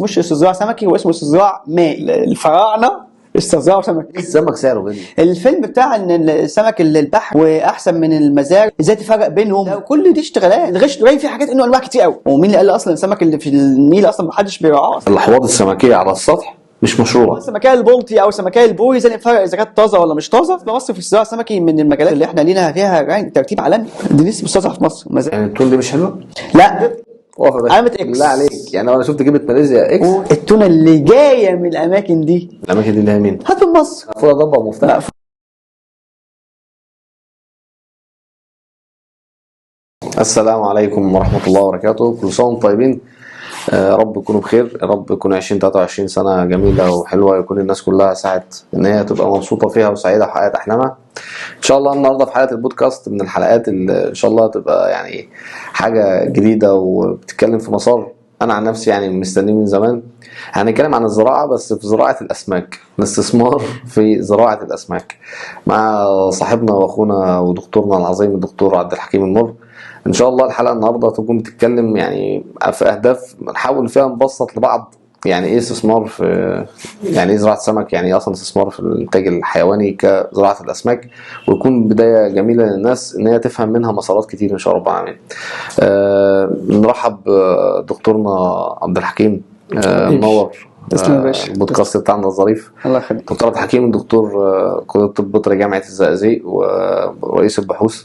مش استزراع سمكي، هو اسمه استزراع مائي. الفراعنه استزراعوا سمك. السمك سعره غالي. الفيلم بتاع ان السمك البحر واحسن من المزارع، ازاي تفرق بينهم، كل دي اشتغالات. الغش باين في حاجات انه انواع كتير قوي. ومين اللي قال اصلا السمك اللي في النيل اصلا ما حدش بيرعاه؟ الاحواض السمكيه على السطح مش مشروع. السمكيه البلطي او السمكيه البوري، ازاي نفرق اذا كانت طازه ولا مش طازه؟ في مصر في الزراعه السمكي من المجالات اللي احنا لينا فيها ترتيب عالمي. دي لسه مستوصفه في مصر يعني التون دي مش حلوه؟ لا علامة اكس. بالله عليك، يعني انا شفت جبت ماليزيا اكس. التونه اللي جايه من الاماكن دي اللي هي مين؟ هات من مصر. المفروض اضبط مفتاح. السلام عليكم ورحمة الله وبركاته، كل سنة وانتم طيبين. رب يكونوا بخير، رب يكون 2023 سنة جميلة وحلوة، يكون الناس كلها سعت ان هي تبقى مبسوطة فيها وسعيدة وحققت احلامها ان شاء الله. النهارده في حلقة البودكاست من الحلقات اللي ان شاء الله تبقى يعني حاجة جديدة وبتتكلم في مسار انا عن نفسي يعني مستنيه من زمان. هنتكلم عن الزراعة، بس في زراعة الاسماك، الاستثمار في زراعة الاسماك، مع صاحبنا واخونا ودكتورنا العظيم الدكتور عبد الحكيم المر. ان شاء الله الحلقه النهارده تكون بتتكلم يعني في اهداف نحاول فيها نبسط لبعض يعني ايه استثمار في، يعني ايه زراعه سمك، يعني ايه اصلا استثمار في الانتاج الحيواني كزراعه الاسماك، ويكون بدايه جميله للناس ان هي تفهم منها مسارات كتير ان شاء الله رب العالمين. نرحب بدكتورنا عبد الحكيم. منور البودكاست بتاعنا الظريف. الله يخليك. دكتور عبد الحكيم دكتور كليه الطب بيطري جامعه الزقازيق ورئيس البحوث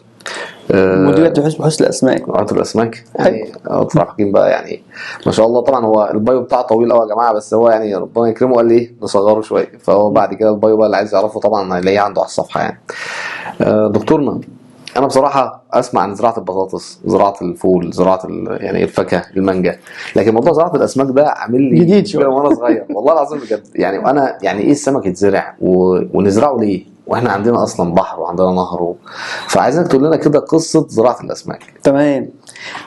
مديرية بحوث الاسماك. الاسماك يعني دكتور حكيم بقى يعني ما شاء الله. طبعا هو البايو بتاعه طويل قوي يا جماعه، بس هو يعني ربنا يكرمه قال ايه نصغره شويه، فهو بعد كده البايو بقى اللي عايز يعرفه طبعا هيلاقيه عنده على الصفحه يعني. دكتورنا، انا بصراحه اسمع عن زراعه البطاطس، زراعه الفول، زراعه يعني الفاكهه، المانجا، لكن موضوع زراعه الاسماك ده عامل لي جديد شويه وانا صغير والله العظيم بجد. يعني انا يعني ايه السمك يتزرع ونزرعه ليه واحنا عندنا اصلا بحر وعندنا نهر فعايزك تقول لنا كده قصه زراعه الاسماك. تمام.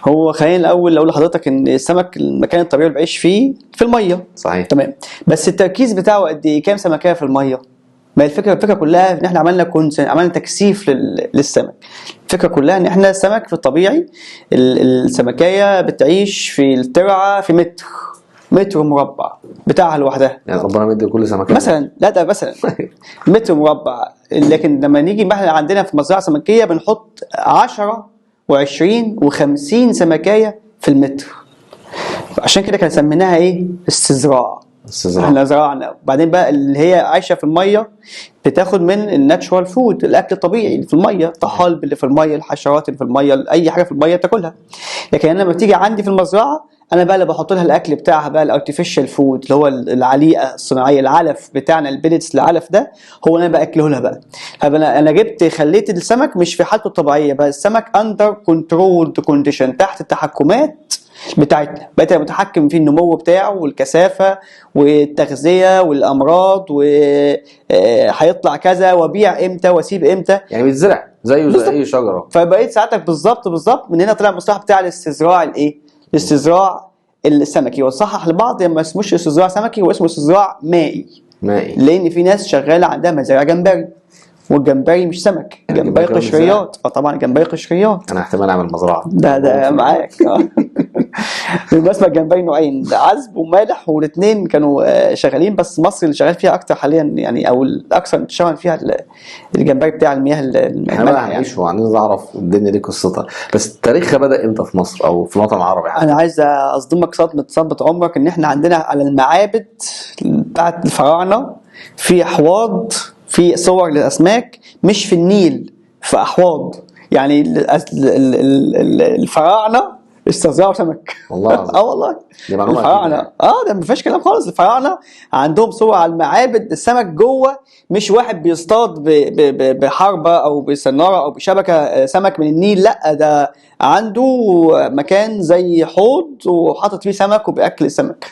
هو خلينا الاول اقول لحضرتك ان السمك المكان الطبيعي اللي بيعيش فيه في الميه. صحيح. تمام. بس التركيز بتاعه قد ايه؟ كام سمكيه في الميه؟ ما الفكره كلها ان احنا عملنا تكثيف للسمك. الفكره كلها ان احنا السمك في الطبيعي السمكيه بتعيش في الترعه في متر مربع بتاعها لوحدها. يعني ربنا مدي كل سمكه مثلا، لا ده مثلا متر مربع. لكن لما نيجي احنا عندنا في مزرعه سمكيه بنحط 10 و20 و50 سمكيه في المتر. عشان كده كان سميناها ايه؟ استزراع. احنا زرعنا، وبعدين بقى اللي هي عايشه في الميه بتاخد من الناتشورال فود، الاكل الطبيعي اللي في الميه، الطحالب اللي في الميه، الحشرات اللي في الميه، اي حاجه في الميه تاكلها. لكن انا لما بتيجي عندي في المزرعه انا بقى اللي بحط لها الاكل بتاعها بقى، الارتفيشال فود اللي هو العليقه الصناعيه، العلف بتاعنا، البيلتس، العلف ده هو انا باكله لها بقى. فانا خليت السمك مش في حالته الطبيعيه بقى، السمك اندر كنترولد كونديشن، تحت التحكمات بتاعتنا. بقيت متحكم في النمو بتاعه والكثافه والتغذيه والامراض، وهيطلع كذا وابيع امتى واسيب امتى. يعني بيتزرع زيه زي اي شجره. فبقيت ساعتك بالظبط من هنا طلع المصطلح بتاع الاستزراع الايه؟ الاستزراع السمكي. وصحح لبعض ما اسموش استزراع سمكي، هو اسمه استزراع مائي. لان في ناس شغاله عندها مزارع جمبري، والجمبري مش سمك، جمبري قشريات. طبعا الجمبري قشريات. انا احتمال اعمل مزرعه ده معاك. بالمناسبه الجمبري نوعين، عذب ومالح، والاثنين كانوا شغالين، بس مصر اللي شغال فيها اكتر حاليا يعني، او الاكثر انتشارا فيها الجمبري بتاع المياه المالحه. احنا هنعيش وعايزين نعرف الدنيا دي قصتها، بس تاريخها بدا امتى في مصر او في الوطن العربي يعني؟ انا عايز اصدمك صدمه عمرك ان احنا عندنا على المعابد بتاعت الفراعنه في احواض، في صور للاسماك مش في النيل، في احواض. يعني الفراعنه استزرعوا سمك. والله والله الفراعنه ده ما فيهاش كلام خالص. الفراعنه عندهم صور على المعابد السمك جوه، مش واحد بيصطاد بحربه او بسناره او بشبكه سمك من النيل، لا ده عنده مكان زي حوض وحاطط فيه سمك وبياكل السمك.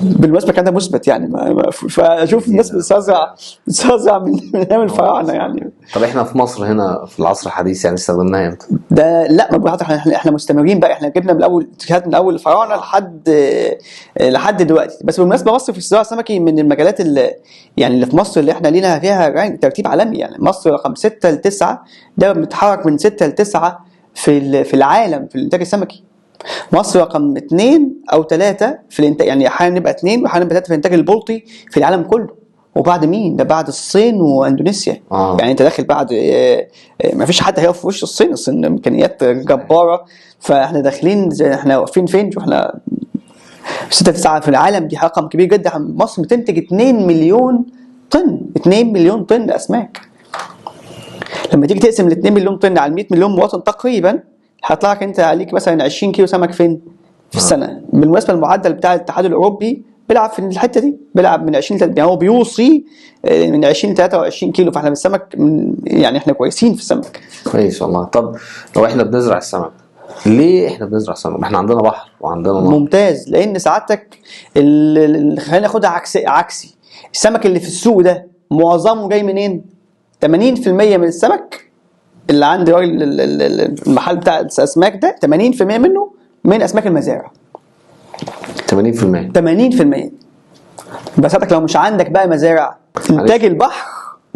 بالمناسبه كان ده مثبت يعني، فاشوف الناس بتستزرع من ايام الفراعنه يعني. طب احنا في مصر هنا في العصر الحديث يعني استخدمناها امتى؟ ده لا، احنا مستمرين بقى، احنا جبنا من اول الفراعنه لحد دلوقتي. بس بالمناسبه مصر في الزراعه السمكي من المجالات اللي في مصر اللي احنا لينا فيها ترتيب عالمي. يعني مصر رقم 6 ل 9، ده بنتحرك من 6 ل 9 في العالم في الانتاج السمكي. مصر رقم 2 أو 3 في الإنتاج، يعني أحيانا نبقى 2 وأحيانا نبقى 3 في الإنتاج البلطي في العالم كله. وبعد مين؟ ده بعد الصين واندونيسيا. يعني انت داخل بعد ما فيش حد هيقف في وش الصين امكانيات جباره. فاحنا داخلين احنا واقفين فين؟ احنا 6-9 في العالم، دي رقم كبير جدا. مصر بتنتج 2 مليون طن، 2 مليون طن اسماك. لما تيجي تقسم ال 2 مليون طن على 100 مليون مواطن تقريبا هيطلع لك انت عليك مثلا 20 كيلو سمك فين؟ في السنه. بالمناسبه المعدل بتاع الاتحاد الاوروبي بيلعب في الحته دي، بيلعب من 20 يعني هو بيوصي من 20 ل 23 كيلو. فاحنا بالسمك يعني احنا كويسين في السمك. كويس والله. طب لو احنا بنزرع السمك، ليه احنا بنزرع السمك؟ ما احنا عندنا بحر وعندنا نهر. ممتاز. لان سعادتك خلينا ناخدها عكسي. السمك اللي في السوق ده معظمه جاي منين؟ 80% من السمك اللي عند راجل المحل بتاع الاسماك ده 80% منه من اسماك المزارع. 80%. بس حضرتك لو مش عندك بقى مزارع، انتاج البحر،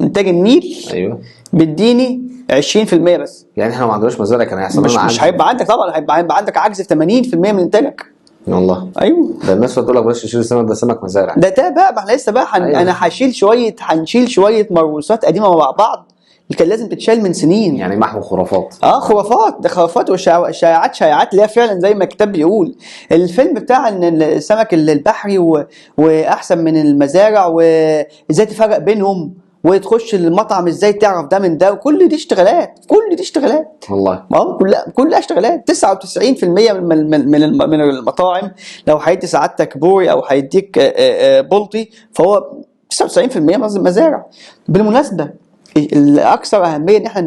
انتاج النيل، ايوه، بيديني 20% بس. يعني احنا ما عندناش مزارع، كان هيحصل لنا مش هيبقى عندك طبعا، هيبقى عندك عجز في 80% من انتاجك. والله. ايوه، ده الناس بتقول لك بلاش تشيل السمك، ده سمك مزارع. ده بقى ما احنا لسه بقى أيوة. انا هنشيل شويه موروثات قديمه مع بعض اللي كان لازم تتشال من سنين. يعني محو خرافات. خرافات، ده خرافات وشائعات اللي هي فعلا زي ما الكتاب بيقول. الفيلم بتاع ان السمك البحري واحسن من المزارع وازاي تفرق بينهم وتخش المطعم ازاي تعرف ده من ده، وكل دي اشتغالات، والله كلها اشتغالات. 99% من المطاعم لو هيدي سعادتك بوري او هيديك بلطي فهو 99% مزارع. بالمناسبه الاكثر اهميه ان احنا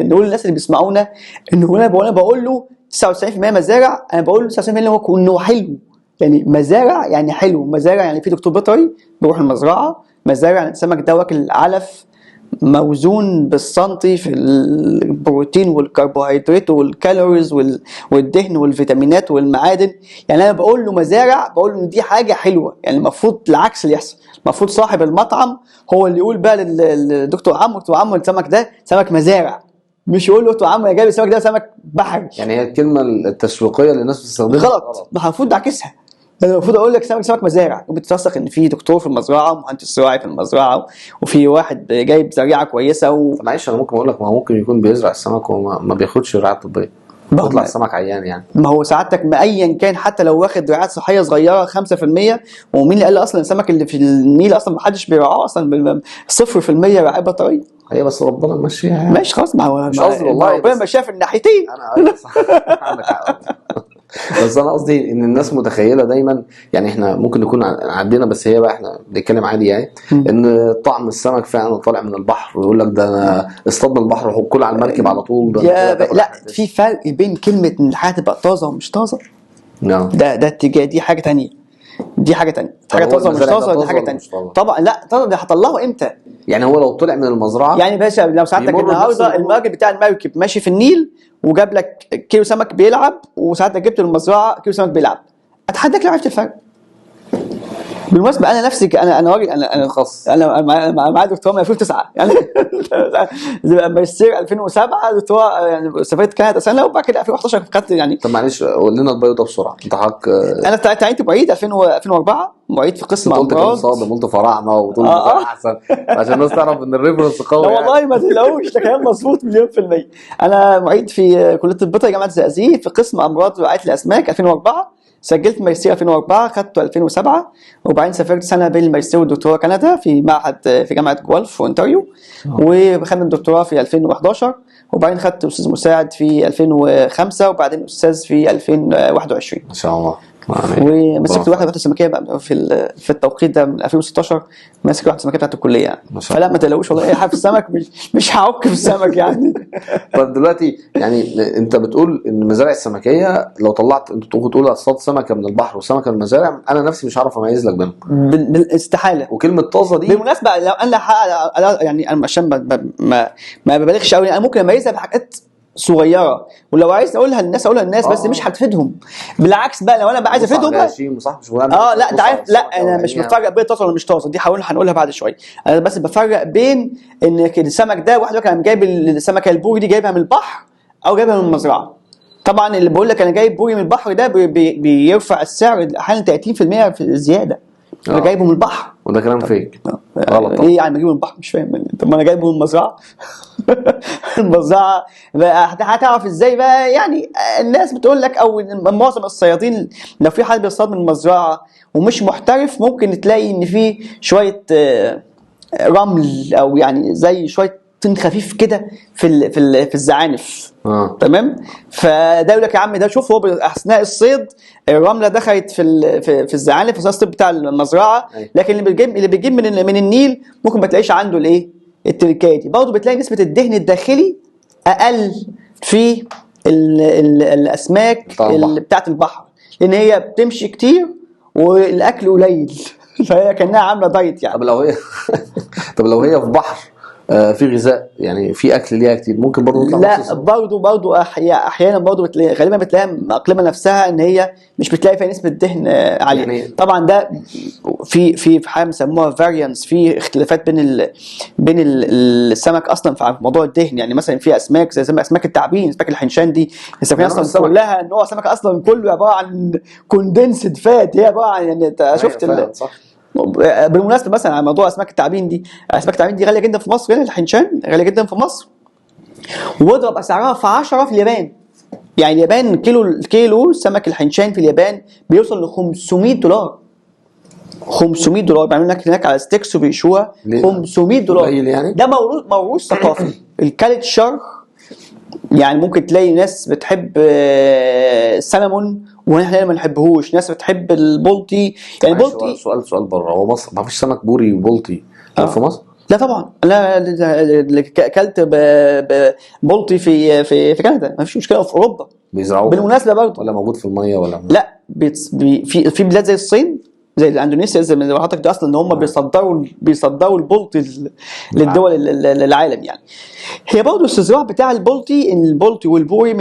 نقول للناس اللي بيسمعونا ان هنا وانا بقول له 99% مزارع، انا بقول له 99% هو انه حلو. يعني مزارع يعني حلو، مزارع يعني في دكتور بيطري بيروح المزرعه، مزارع يعني السمك ده واكل علف موزون بالسنتي في البروتين والكربوهيدرات والكالوريز والدهن والفيتامينات والمعادن. يعني انا بقول له مزارع، بقول له دي حاجه حلوه. يعني المفروض العكس اللي يحصل، المفروض صاحب المطعم هو اللي يقول بقى للدكتور عمرو، دكتور عمرو السمك ده سمك مزارع، مش يقول له دكتور عمرو يا جايب السمك ده سمك بحري. يعني هي الكلمه التسويقيه اللي الناس بتستخدمها غلط. المفروض اعكسها، انا المفروض اقول لك سمك مزارع، وبترسخ ان في دكتور في المزرعه ومهندس زراعي في المزرعه وفي واحد جايب زريعه كويسه معلش انا ممكن اقول لك، ما هو ممكن يكون بيزرع السمك وما بياخدش رعايه طبيه، بيطلع السمك عيان. يعني ما هو سعادتك ما ايا كان، حتى لو واخد رعايه صحيه صغيره 5%، ومين اللي قال اصلا السمك اللي في النيل اصلا ما حدش بيرعاه اصلا 0% رعايه بيطريه. هي بس ربنا ماشيها يعني. ماشي خلاص، ما هو مش قصدي والله، ربنا ماشيها في الناحيتين. انا صح عندك حق. بس انا قصدي ان الناس متخيله دايما، يعني احنا ممكن نكون عدينا، بس هي بقى احنا بنتكلم عادي يعني ان طعم السمك فعلا طالع من البحر، ويقول لك ده انا اصطاد من البحر وكل على المركب على طول. لا، في فرق بين كلمه ان الحاجه تبقى طازه ومش طازه. ده اتجاه، دي حاجه تانية. حاجه طازه ومش طازه، دي حاجه تانية طبعا. لا طازه دي هطلعه امتى؟ يعني هو لو طلع من المزرعه، يعني باشا لو ساعتك النهارده الراجل بتاع المركب ماشي في النيل وجاب لك كيلو سمك بيلعب، وساعتك جبت المزرعه كيلو سمك بيلعب، اتحداك لو عرفت الفرق. بالمناسبه انا نفسي انا راجل، انا معايا دكتوراه من 2009 يعني ماجستير 2007، دكتوراه يعني سافرت كندا سنه، وبعد كده 2011 خدت يعني. طب معلش قول لنا البايو ده بسرعه. انت حضرتك انا تعينت معيد 2004، معيد في قسم امراض. قلت كلام صادم، قلت فراعنه وطول احسن عشان الناس تعرف ان الريفرنس قوي. لا والله ما تقلقوش، ده كلام مظبوط 100%. انا معيد في كليه البيطري جامعه الزقازيق في قسم امراض ورعايه الاسماك 2004. سجلت ماجستير 2004، خدته 2007، وبعدين سافرت سنه بين الماجستير والدكتوراه كندا في معهد في جامعه جولف في اونتاريو، وخدنا الدكتوراه في 2011، وبعدين خدت استاذ مساعد في 2005، وبعدين استاذ في 2021 ما شاء الله. ومسكت الوحده السمكيه بقى في التوقيت ده من 2016، ماسك الوحده السمكيه بتاعت الكليه يعني. فلا ما تقلقوش والله، اي حاجه في السمك مش هعك في السمك يعني. طب دلوقتي يعني انت بتقول ان المزارع السمكيه لو طلعت، انت تقول اصطاد سمكه من البحر وسمكه من المزارع، انا نفسي مش هعرف اميز لك بينهم بالاستحاله. وكلمه طازه دي بالمناسبه لو انا يعني انا عشان ما ببالغش قوي، انا ممكن اميزها بحاجات صغيره، ولو عايز اقولها للناس اقولها للناس، بس مش هتفيدهم. بالعكس بقى لو انا بقى عايز افيدهم بقى لا انت عارف، لا انا مش بفرق بين طازه ولا مش طازه، دي هنقولها بعد شويه. انا بس بفرق بين ان السمك ده واحد كان جايب السمكه البوري دي جايبها من البحر او جايبها من المزرعه. طبعا اللي بقول لك انا جايب بوري من البحر ده بيرفع السعر احيانا 30% في زياده. انا جايبه من البحر، وده كلام فيك غلط طبعا. ايه يعني بجيبه من البحر؟ مش فاهم. طب ما انا جايبه من المزرعه. المزرعه هتعرف ازاي بقى؟ يعني الناس بتقول لك، او معظم الصيادين لو في حد بيصطاد من المزرعه ومش محترف ممكن تلاقي ان في شويه رمل، او يعني زي شويه طين خفيف كده في الزعانف. تمام. فده يقول لك يا عم ده شوف، هو اثناء الصيد الرمله دخلت في الزعانف في الصيد بتاع المزرعه، لكن اللي بيجيب من النيل ممكن ما تلاقيش عنده الايه التركايه دي. برضه بتلاقي نسبه الدهن الداخلي اقل في الاسماك بتاعت البحر، لان هي بتمشي كتير والاكل قليل. فهي كانها عامله دايت يعني. طب لو هي في بحر في غذاء، يعني في اكل ليها كتير، ممكن برضه تطلع لا برضه احيانا برضه غالبا بتلاقيها مأقلمه نفسها ان هي مش بتلاقي فيها نسبه دهن عاليه يعني. طبعا ده في حاجه بيسموها فاريانس، في اختلافات بين السمك اصلا في موضوع الدهن. يعني مثلا في اسماك زي اسماك التعابين، اسماك الحنشان دي السمكه اصلا كلها نوع سمكه اصلا كله عباره عن كوندنسد فات، هي عباره عن يعني انت شفت صح. بالمناسبه مثلا على موضوع اسماك التعابين دي، اسماك التعابين دي غاليه جدا في مصر. هنا الحنشان غاليه جدا في مصر، واضرب اسعارها في 10 في اليابان. يعني اليابان كيلو سمك الحنشان في اليابان بيوصل ل $500. $500 بيعملوا لك هناك على ستيكس وبيشوها. $500 يعني؟ ده موروث ثقافي. الكالتشر يعني ممكن تلاقي ناس بتحب السلمون واحنا ما نحبهوش، ناس بتحب البلطي. يعني بلطي سؤال بره، هو مصر ما فيش سمك بوري وبلطي في مصر؟ لا طبعا. انا اكلت بلطي في كندا، ما فيش مشكله. في اوروبا بيزرعوه بالمناسبه برضه، ولا موجود في الميه ولا لا في بلاد زي الصين زي اندونيسيا زي ما حضرتك ده اصلا ان هم بيصدروا البلطي للدول العالم يعني. هي برضه الاستزراع بتاع البلطي والبوري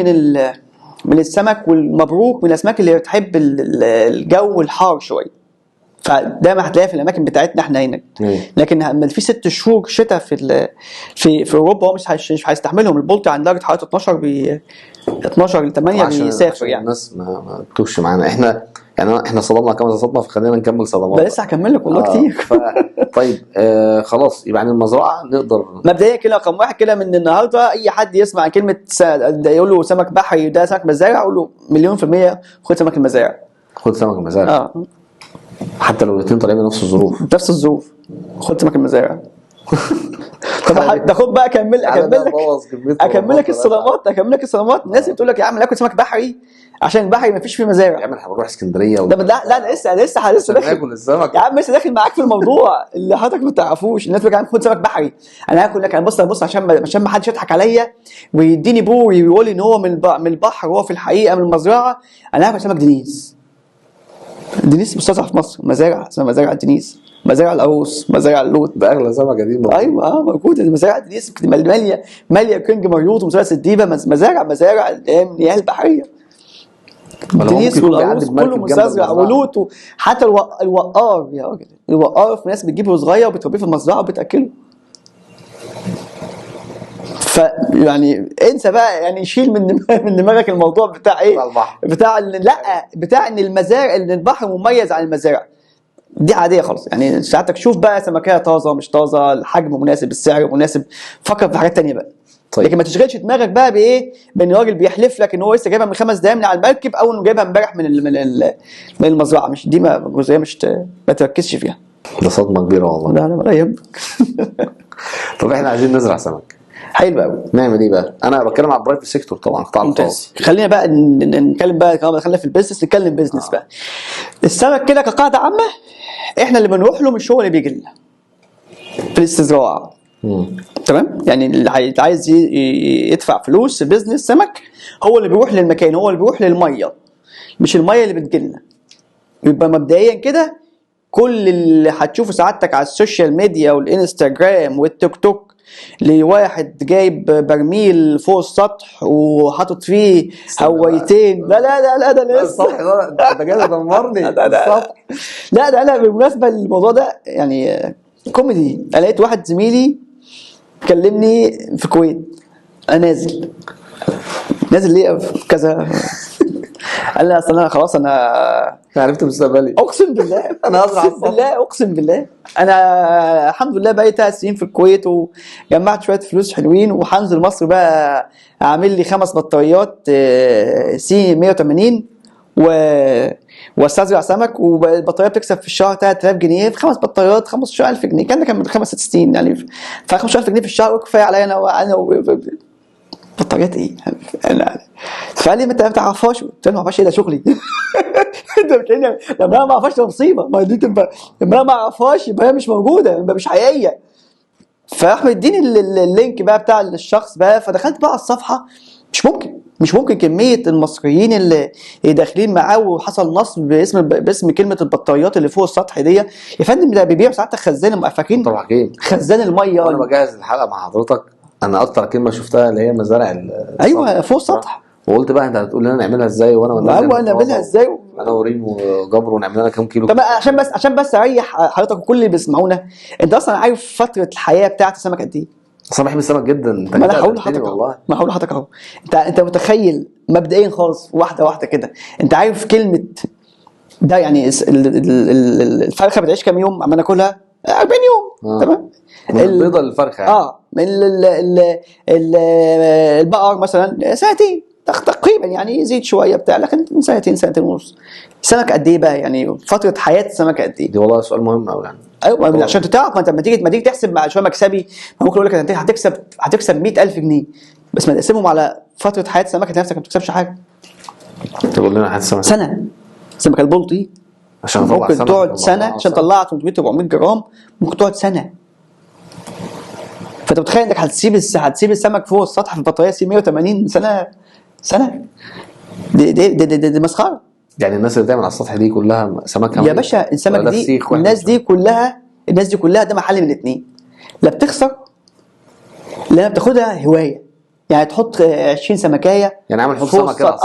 من السمك، والمبروك من الاسماك اللي بتحب الجو الحار شويه. فده ما هتلاقيها في الاماكن بتاعتنا احنا هنا. لكن لما في 6 شهور شتاء في اوروبا هو مش هيستحملهم. البلطي عند درجه حراره 12 ل 8 بيسافر يعني. الناس ما تتوهش معانا، احنا صدمنا كام صدمه، فخلينا نكمل صدمات. لسه هكمل لك والله كتير. طيب خلاص، يبقى يعني المزرعه نقدر مبدئيا كده رقم واحد كده من النهارده، اي حد يسمع كلمه يقول له سمك بحري ده سمك مزارع، اقول له 1000000% خد سمك المزارع. خد سمك المزارع. حتى لو الاثنين طالعين بنفس الظروف. نفس الظروف خد سمك المزارع. طب خد بقى اكمل لك الصدمات. الناس بتقول لك يا عم ناكل سمك بحري عشان البحري ما فيش فيه مزارع. يا عم احنا هنروح اسكندريه لا لسه ناكل السمك يا عم، لسه داخل معاك في الموضوع اللي حضرتك ما تعرفوش. الناس بتقول خد سمك بحري، انا هاكل لك. انا بص عشان ما حدش يضحك عليا ويديني بوري ويقول ان هو من البحر وهو في الحقيقه من المزرعه. انا هاكل سمك دنيس مستزرع في مصر، مزارع اسمها مزارع دنيس، مزارع العروس، مزارع اللوت. ده اغلى سمك قديم. ايوه موجود. المزارع دنيس ماليه كينج مريوط ومثلث الديبه، مزارع المياه البحريه. دنيس والعروس كله مستزرع، ولوت. حتى الوقار يا راجل، الوقار في ناس بتجيبه صغير وبتربيه في المزرعه وبتاكله. يعني انسى بقى، يعني شيل من دماغك الموضوع بتاع ايه، بتاع ان المزارع، ان البحر مميز عن المزارع دي عاديه خالص. يعني ساعتك شوف بقى سمكيه طازه مش طازه، الحجم مناسب، السعر مناسب، فكر في حاجات تانية بقى. طيب. لكن ما تشغلش دماغك بقى بايه، بان الراجل بيحلف لك ان هو لسه جايبها من 5 دقايق من على المركب او انه جايبها امبارح من المزرعه. مش دي جزئيه ما تركزش فيها. ده صدمه كبيره والله. لا ولا يهمك. طب احنا عايزين نزرع سمك، حلو قوي. نعمل ايه بقى؟ انا بتكلم على البرايفت سيكتور طبعا، قطاع الخاص. خلينا بقى نتكلم بقى، خلينا في البيزنس، نتكلم بيزنس بقى. السمك كده كقاعده عامه احنا اللي بنروح له مش هو اللي بيجي لنا في الاستزراع. تمام. يعني اللي عايز يدفع فلوس بيزنس سمك هو اللي بيروح للمكان، هو اللي بيروح للميه، مش الميه اللي بتجيلنا. يبقى مبدئيا كده كل اللي هتشوفه سعادتك على السوشيال ميديا والانستجرام والتيك توك لواحد جايب برميل فوق السطح وحاطط فيه هوايتين، لا ده لسه السطح ده انت جاي تدمرني. لا ده انا بالمناسبه الموضوع ده يعني كوميدي. انا لقيت واحد زميلي كلمني في الكويت، انا نازل نازل ليه في كذا. قال لي اصل انا خلاص انا عرفت مستقبلي. اقسم بالله أنا هزرع اقسم بالله اقسم بالله انا الحمد لله بقيت 3 سنين في الكويت وجمعت شويه فلوس حلوين وهنزل مصر بقى اعمل لي 5 بطاريات سي 180 واستزرع سمك. والبطاريه بتكسب في الشهر 3000 جنيه في 5 بطاريات 15000 جنيه. كان من 5 6 سنين يعني. ف 15000 جنيه في الشهر كفايه عليا انا بطاريات ايه؟ فقال لي ما انت ما تعرفهاش. قلت له ما اعرفش ايه ده شغلي. انت بتكلمني لما انا ما اعرفهاش ده مصيبه. ما دي تبقى لما انا ما اعرفهاش يبقى هي مش موجوده يبقى مش حقيقيه. فراح مديني اللينك بقى بتاع الشخص بقى. فدخلت بقى على الصفحه. مش ممكن كميه المصريين اللي داخلين معاه وحصل نصب باسم كلمه البطاريات اللي فوق السطح دي. يا فندم ده بيبيعوا ساعات خزان فاكرين خزان الميه. وانا بجهز الحلقه مع حضرتك انا اكتر كلمه شفتها اللي هي مزارع ايوه فوق السطح. وقلت بقى انت هتقول لنا نعملها ازاي وانا نعملها ازاي انا وريم وجبر ونعمل لنا كام كيلو. طب عشان بس اريح حضرتك وكل اللي بيسمعونا. انت اصلا عارف فتره الحياه بتاعت السمك قد ايه؟ اصل بحب السمك جدا. ما انا هقول لحضرتك والله ما هقول لحضرتك اهو. انت متخيل مبدئيا خالص واحده كده. انت عارف كلمه ده يعني الفرخه بتعيش كام يوم عم ناكلها؟ 40 يوم. تمام. من البيضه للفرخه يعني. من البقر مثلا سنتين تقريبا يعني يزيد شويه بتاع لكن من سنتين ونص. السمك قد ايه بقى يعني فتره حياه السمك قد ايه؟ دي والله سؤال مهم قوي يعني. ايوه عشان تعرف. ما انت لما تيجي تحسب مع شويه مكسبي ممكن اقول لك انت هتكسب 100000 جنيه بس ما تقسمهم على فتره حياه السمك انت نفسك ما بتكسبش حاجه. تقول لنا حياه السمك سنه. السمكه البلطي عشان ممكن تقعد سنه عشان تطلع 300 400 جرام. ممكن تقعد سنه. فانت متخيل انك هتسيب السمك فوق السطح في البطاريه سي 180 سنه. دي مسخره. يعني الناس اللي بتعمل على السطح دي كلها سمكها يا باشا. السمك دي الناس دي كلها ده محل من الاثنين. لا بتخسر لا بتاخدها هوايه. يعني تحط 20 سمكايه يعني عامل حوض سمك كده.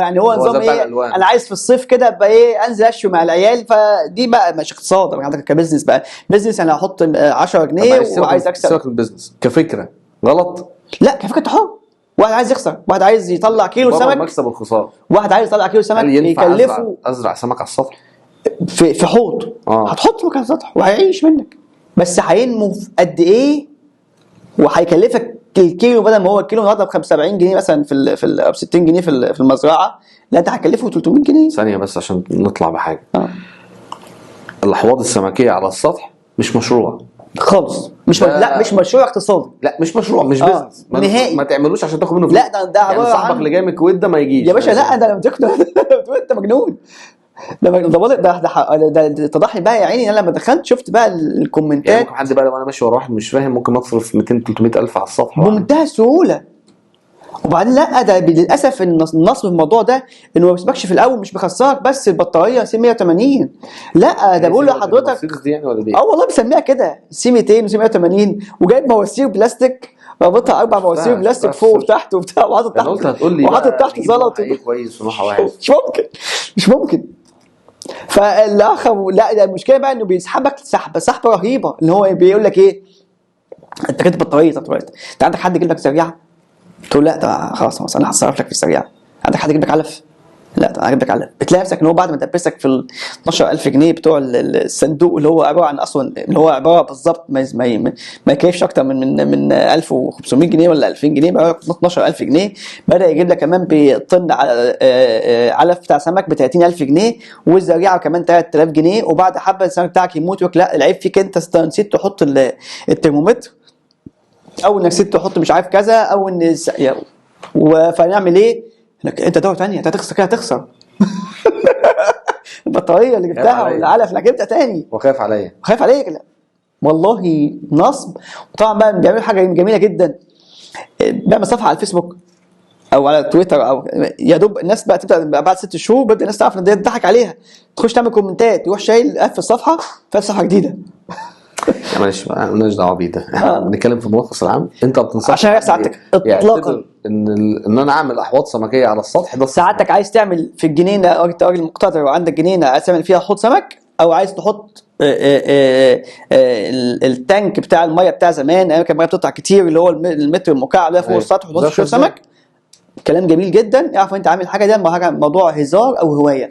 يعني هو نظام ايه. انا عايز في الصيف كده ابقى ايه انزل اشوي مع العيال. فدي بقى مش اقتصاد عندك كبزنس بقى. بزنس انا هحط 10 جنيه وعايز اكسب. سيبك من البيزنس كفكره غلط. لا كفكره حر. واحد عايز يخسر. واحد عايز يطلع كيلو سمك. المكسب والخساره. واحد عايز يطلع كيلو سمك يكلفه. ازرع سمك على السطح في حوض. هتحط سمك على السطح وهيعيش منك. بس هينمو قد ايه وهيكلفك الكيلو بدل ما هو الكيلو النهارده ب 75 جنيه مثلا ب 60 جنيه في المزرعه. لا انت هتكلفه 300 جنيه. ثانيه بس عشان نطلع بحاجه. الاحواض السمكيه على السطح مش مشروع خالص. مش مشروع اقتصادي. لا مش مشروع مش بيزنس نهائي. ما تعملوش عشان تاخد منه فلوس. لا ده يعني صاحبك اللي جاي من الكويت ده ما يجيش يا باشا. لا ده انت مجنون. ده اتضح بقى يا عيني. انا لما دخلت شفت بقى الكومنتات. يعني ممكن حد بقى لو انا ماشي ورا واحد مش فاهم ممكن اصرف 200 300 الف على السطح بمنتهى السهوله. وبعدين لا ده للاسف النصب في الموضوع ده انه ما بيسيبكش في الاول. مش بيخسرك بس البطاريه سي 180. لا ده بيقول لحضرتك دي يعني ولا دي والله بيسميها كده سي 200 وسي 180 وجايب مواسير بلاستيك رابطها 4 مواسير بلاستيك فوق وتحت وبتاع وحاطط تحت. قلت هتقول لي وحاطط تحت زلط ايه كويس ونوعها وحش. مش ممكن. فالاخر لا ده المشكله بقى انه بيسحبك سحبه رهيبه. اللي هو بيقول لك ايه انت كده بطاريه انت عندك حد يجيب لك سريعه. تقول لا ده خلاص انا هصرف لك في السريعه. عندك حد يجيب لك علف. لا ده انا هجيب لك علف. بتلاقي نفسك ان هو بعد ما تدبسك في ال 12000 جنيه بتوع الصندوق اللي هو عباره عن اصلا اللي هو عباره بالظبط ما يكفيش اكتر من 1500 جنيه ولا 2000 جنيه بقى 12000 جنيه. بدا يجيب لك كمان بطن علف بتاع سمك ب 30000 جنيه والزريعه كمان 3000 جنيه. وبعد حبه السمك بتاعك يموت يقول لا العيب فيك انت نسيت تحط الترمومتر او انك نسيت تحط مش عارف كذا او ان فنعمل ايه. انت دور ثانيه انت هتخسر كده هتخسر. البطاريه اللي جبتها والعلف اللي جبتها تاني وخايف عليا لا والله نصب. وطبعا بقى بيعملوا حاجه جميله جدا. بيعمل صفحه على الفيسبوك او على تويتر او يا دوب الناس بقى تبدا بعد 6 شهور بدا الناس تعرف ان ده ضحك عليها. تخش تعمل كومنتات يروح شايل قفل الصفحه في صفحه جديده. معلش مالناش دعوه بيه ده. احنا بنتكلم في الملخص العام. انت بتنصح عشان هي ساعتك اطلاقا ان انا اعمل احواض سمكيه على السطح ده. ساعتك عايز تعمل في الجنينه انت راجل مقتدر وعندك جنينه عايز تعمل فيها حوض سمك او عايز تحط التانك بتاع الميه بتاع زمان كان الميه بتطلع كتير اللي هو المتر المكعب ده فوق السطح وتحط شويه سمك. كلام جميل جدا، اعرف انت عامل حاجه ده موضوع هزار او هوايه.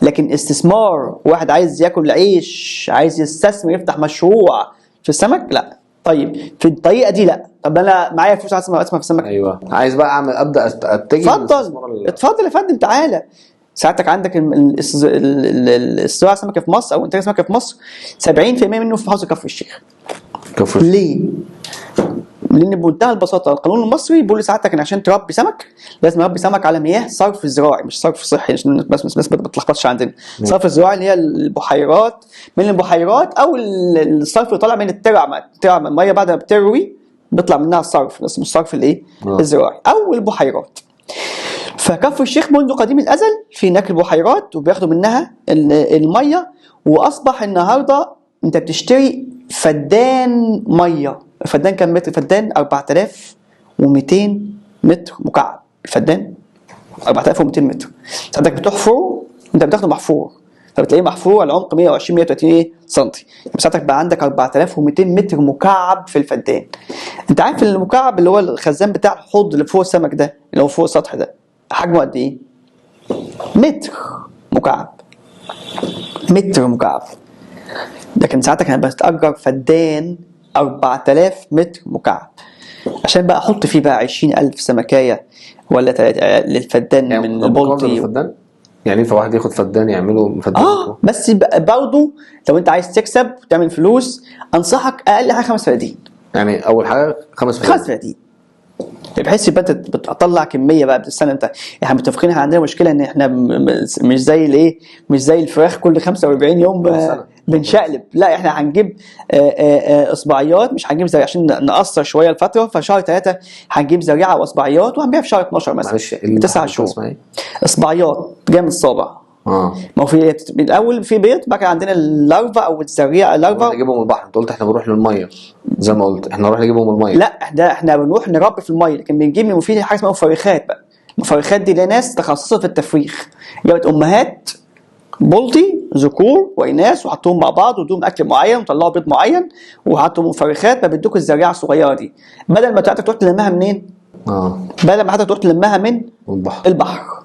لكن استثمار، واحد عايز ياكل عيش، عايز يستثمر يفتح مشروع في السمك، لا. طيب في الطريقه دي لا. طب انا معايا فلوس عايز اسمع في السمك، ايوه عايز بقى ابدا اتجه اتفضل اتفضل يا فندم تعالى. ساعتك عندك الزراعه السمكه في مصر او انتاج السمكه في مصر 70% منه في محافظه كفر الشيخ. كفر ليه؟ لان بمنتهى البساطه القانون المصري بيقول لسعادتك ان عشان تربي سمك لازم تربي سمك على مياه صرف زراعي، مش صرف صحي، عشان بس ما تتلخبطش عندنا. صرف الزراعي اللي هي البحيرات، من البحيرات او الصرف اللي طالع من الترع الميه بعد ما بتروي بيطلع منها الصرف، اسمه الصرف الايه؟ الزراعي، او البحيرات. فكفر الشيخ منذ قديم الازل في هناك البحيرات وبياخدوا منها الميه، واصبح النهارده انت بتشتري فدان ميه. الفدان كام متر؟ فدان 4200 متر مكعب. الفدان 4200 متر. ساعتك بتحفر، انت بتاخده محفور، فبتلاقيه محفور على عمق 120 130 سم. ساعتك بقى عندك 4200 متر مكعب في الفدان. انت عارف المكعب اللي هو الخزان بتاع الحوض اللي فوق السمك ده، اللي هو فوق السطح ده، حجمه قد ايه؟ متر مكعب. متر مكعب. لكن ساعتك انا بتأجر فدان 4000 متر مكعب عشان بقى احط فيه بقى 20,000 سمكايه ولا للفدان يعني من البلطي. يعني ينفع واحد ياخد فدان يعمله فدان؟ بس برضه لو انت عايز تكسب وتعمل فلوس انصحك اقل حاجه 5 فدادين. يعني اول حاجه 5 فدادين بحيث يبقى انت بتطلع كميه بقى بالسنه. انت احنا متفقين، احنا عندنا مشكله ان احنا مش زي الايه، مش زي الفراخ كل 45 يوم بنشقلب. لا احنا هنجيب اصبعيات، مش هنجيب زي عشان نقصر شويه الفتره. فشهر 3 هنجيب زريعه واصبعيات وهنبيعها في شهر 12 مثلا. معلش 9 شهور. اصبعيات جايه من الصابع. ما هو في الاول في بيض، بقى عندنا اللارفا او الزريعه. اللارفا نجيبهم من البحر. انت قلت احنا بنروح للميه، زي ما قلت احنا نروح نجيبهم من الميه. لا احنا بنروح نربي في الميه، لكن بنجيب من في حاجه اسمها مفرخات بقى. المفرخات دي لناس تخصصت في التفريخ، جابت امهات بلطي ذكور واناث وحطوهم مع بعض وادوهم اكل معين وطلعوا بيض معين وحطوا مفرخات، فبيدوك الزريعه الصغيره دي بدل ما تروح تلمها منين؟ بدل ما حتى تروح تلمها من البحر.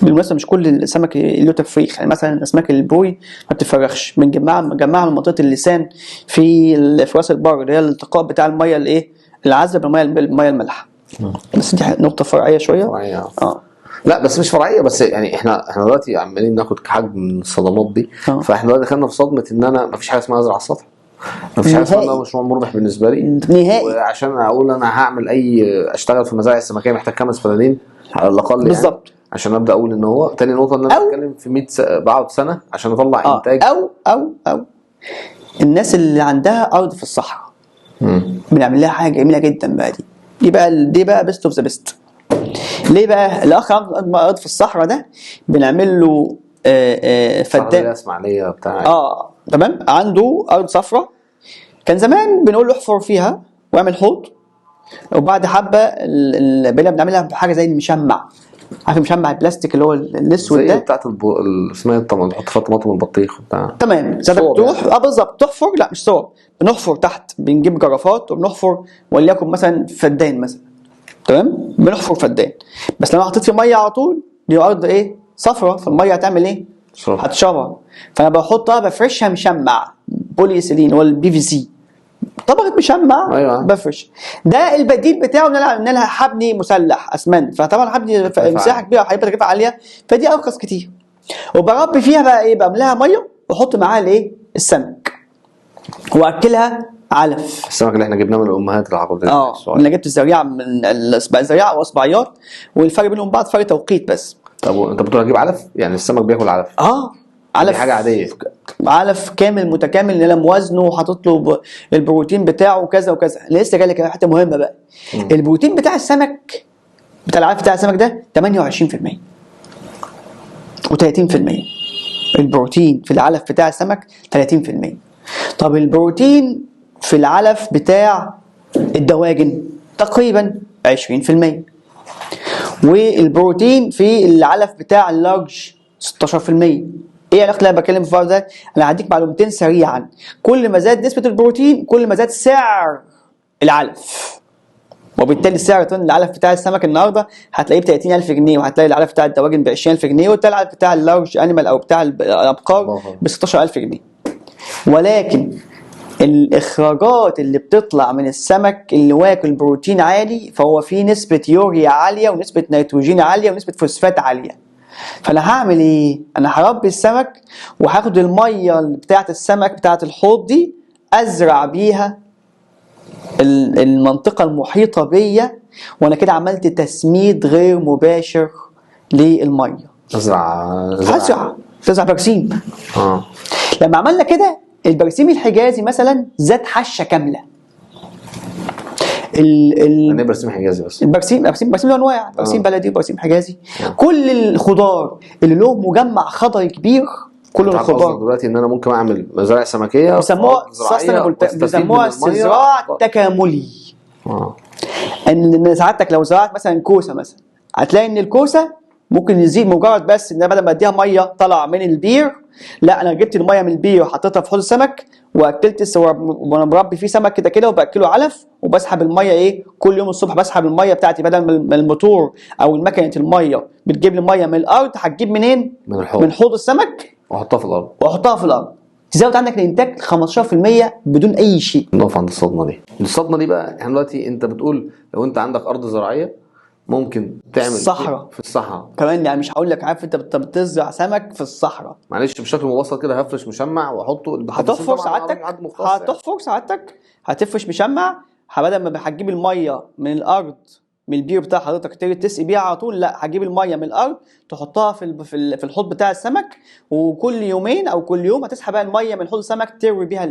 بالمناسبه مش كل السمك له تفريخ، يعني مثلا الاسماك البوري ما بتفرخش، بنجمعها من منطقه اللسان في راس البر، اللي هي الالتقاء بتاع الميه الايه العذبه بالميه المالحه. بس دي نقطه فرعيه شويه. لا بس مش فرعيه، بس يعني احنا دلوقتي عمالين ناخد حجم من الصدمات دي. فاحنا دلوقتي دخلنا في صدمه ان انا ما فيش حاجه اسمها ازرع على السطح، ما فيش حاجه اسمها مشروع مربح بالنسبه لي نهائي. وعشان اقول انا هعمل اشتغل في مزارع السمكيه محتاج 5 فدادين على الاقل بالظبط. يعني عشان ابدا اقول ان هو. تاني نقطه ان انا بتكلم في 100 بقعد سنه عشان اطلع انتاج. او الناس اللي عندها ارض في الصحراء بنعمل لها حاجه جميله جدا بقى. دي بقى بيست اوف ذا بيست. ليه بقى؟ الاخ عنده ارض في الصحراء ده بنعمل له فدان اسماعيليه بتاع تمام. عنده ارض صفراء، كان زمان بنقول له احفر فيها واعمل حوض، وبعد حبه بقينا بنعملها بحاجه زي المشمع. عارف مشمع البلاستيك اللي هو الاسود ده؟ زي بتاعت اسمها الطماطم، نحط فيها طماطم البطيخ وبتاع. تمام. تروح بالظبط تحفر. لا مش صور، بنحفر تحت، بنجيب جرافات وبنحفر وليكن مثلا فدان مثلا. تمام. بنحفر فدان، بس لو حطيت فيه ميه على طول دي ارض ايه صفرة، فالميه هتعمل ايه؟ هتشربها. فانا بحطها بفرشها مشمع بولي ايثيلين هو البي في سي، طبقه مشمع. أيوة. بفرش. ده البديل بتاعه ان انا هبني مسلح اسمنت، فطبعا هبني مساحه كبيره وهيبقى تكلفه عاليه، فدي ارخص كتير. وبربي فيها بقى ايه؟ بعملها ميه واحط معاها الايه؟ السمك، واكلها علف. السمك اللي احنا جبناه من الامهات العقوديه. انا جبت الزريعه من الزريعه واصبعيات، والفرق بينهم بعض فرق توقيت بس. طب انت بتقول اجيب علف؟ يعني السمك بياكل علف؟ علف دي حاجه عاديه، علف كامل متكامل اللي انا موازنه وحاطط له البروتين بتاعه وكذا وكذا. لسه جاي لك حته مهمه بقى. البروتين بتاع السمك، بتاع العلف بتاع السمك ده 28% و30%. البروتين في العلف بتاع السمك 30%. طب البروتين في العلف بتاع الدواجن تقريبا 20%. والبروتين في العلف بتاع اللارج 16%. ايه علاقه اللي انا بتكلم في ده؟ انا هديك معلومتين سريعا. كل ما زاد نسبه البروتين كل ما زاد سعر العلف. وبالتالي سعر طن العلف بتاع السمك النهارده هتلاقيه ب 30000 جنيه، وهتلاقي العلف بتاع الدواجن ب 20000 جنيه، وهتلاقي العلف بتاع اللارج انيمال او بتاع الابقار ب 16000 جنيه. ولكن الاخراجات اللي بتطلع من السمك اللي واكل بروتين عالي، فهو فيه نسبه يوريا عاليه ونسبه نيتروجين عاليه ونسبه فوسفات عاليه. فانا هعمل ايه؟ انا هربي السمك وهاخد الميه بتاعه السمك بتاعه الحوض دي ازرع بيها المنطقه المحيطه بيا، وانا كده عملت تسميد غير مباشر للميه. تزرع برسيم. لما عملنا كده البرسيم الحجازي مثلا زاد حشه كامله. يعني برسيم حجازي بس؟ برسيم له انواع، برسيم بلدي وبرسيم حجازي. كل الخضار اللي له مجمع خضري كبير، كل الخضار دلوقتي ان انا ممكن اعمل مزارع سمكيه بيسموها استزراع تكاملي. ان سعادتك لو زرعت مثلا كوسه مثلا، هتلاقي ان الكوسه ممكن يزيد مجرد بس ان بدل ما اديها ميه طلع من البير، لا انا جبت الميه من البير وحطيتها في حوض السمك واكلت وانا مربي فيه سمك كده وباكله علف، وبسحب الميه كل يوم الصبح بسحب الميه بتاعتي، بدل ما الموتور او المكنه الميه بتجيب لي الميه من الارض، هتجيب منين؟ من حوض السمك واحطها في الارض. تزود عندك الانتاج 15% بدون اي شيء. نقف عند الصدمه دي بقى. احنا دلوقتي انت بتقول لو انت عندك ارض زراعيه ممكن تعمل في الصحراء كمان، يعني مش هقول لك عارف انت بتزرع سمك في الصحراء، معلش بشكل مبسط كده، هفرش مشمع واحطه. هتحفر سعادتك هتفرش مشمع، بدل ما هتجيب الميه من الارض من البير بتاع حضرتك تسقي بيها على طول، لا هتجيب الميه من الارض تحطها في الحوض بتاع السمك، وكل يومين او كل يوم هتسحب الميه من حوض السمك تروي بيها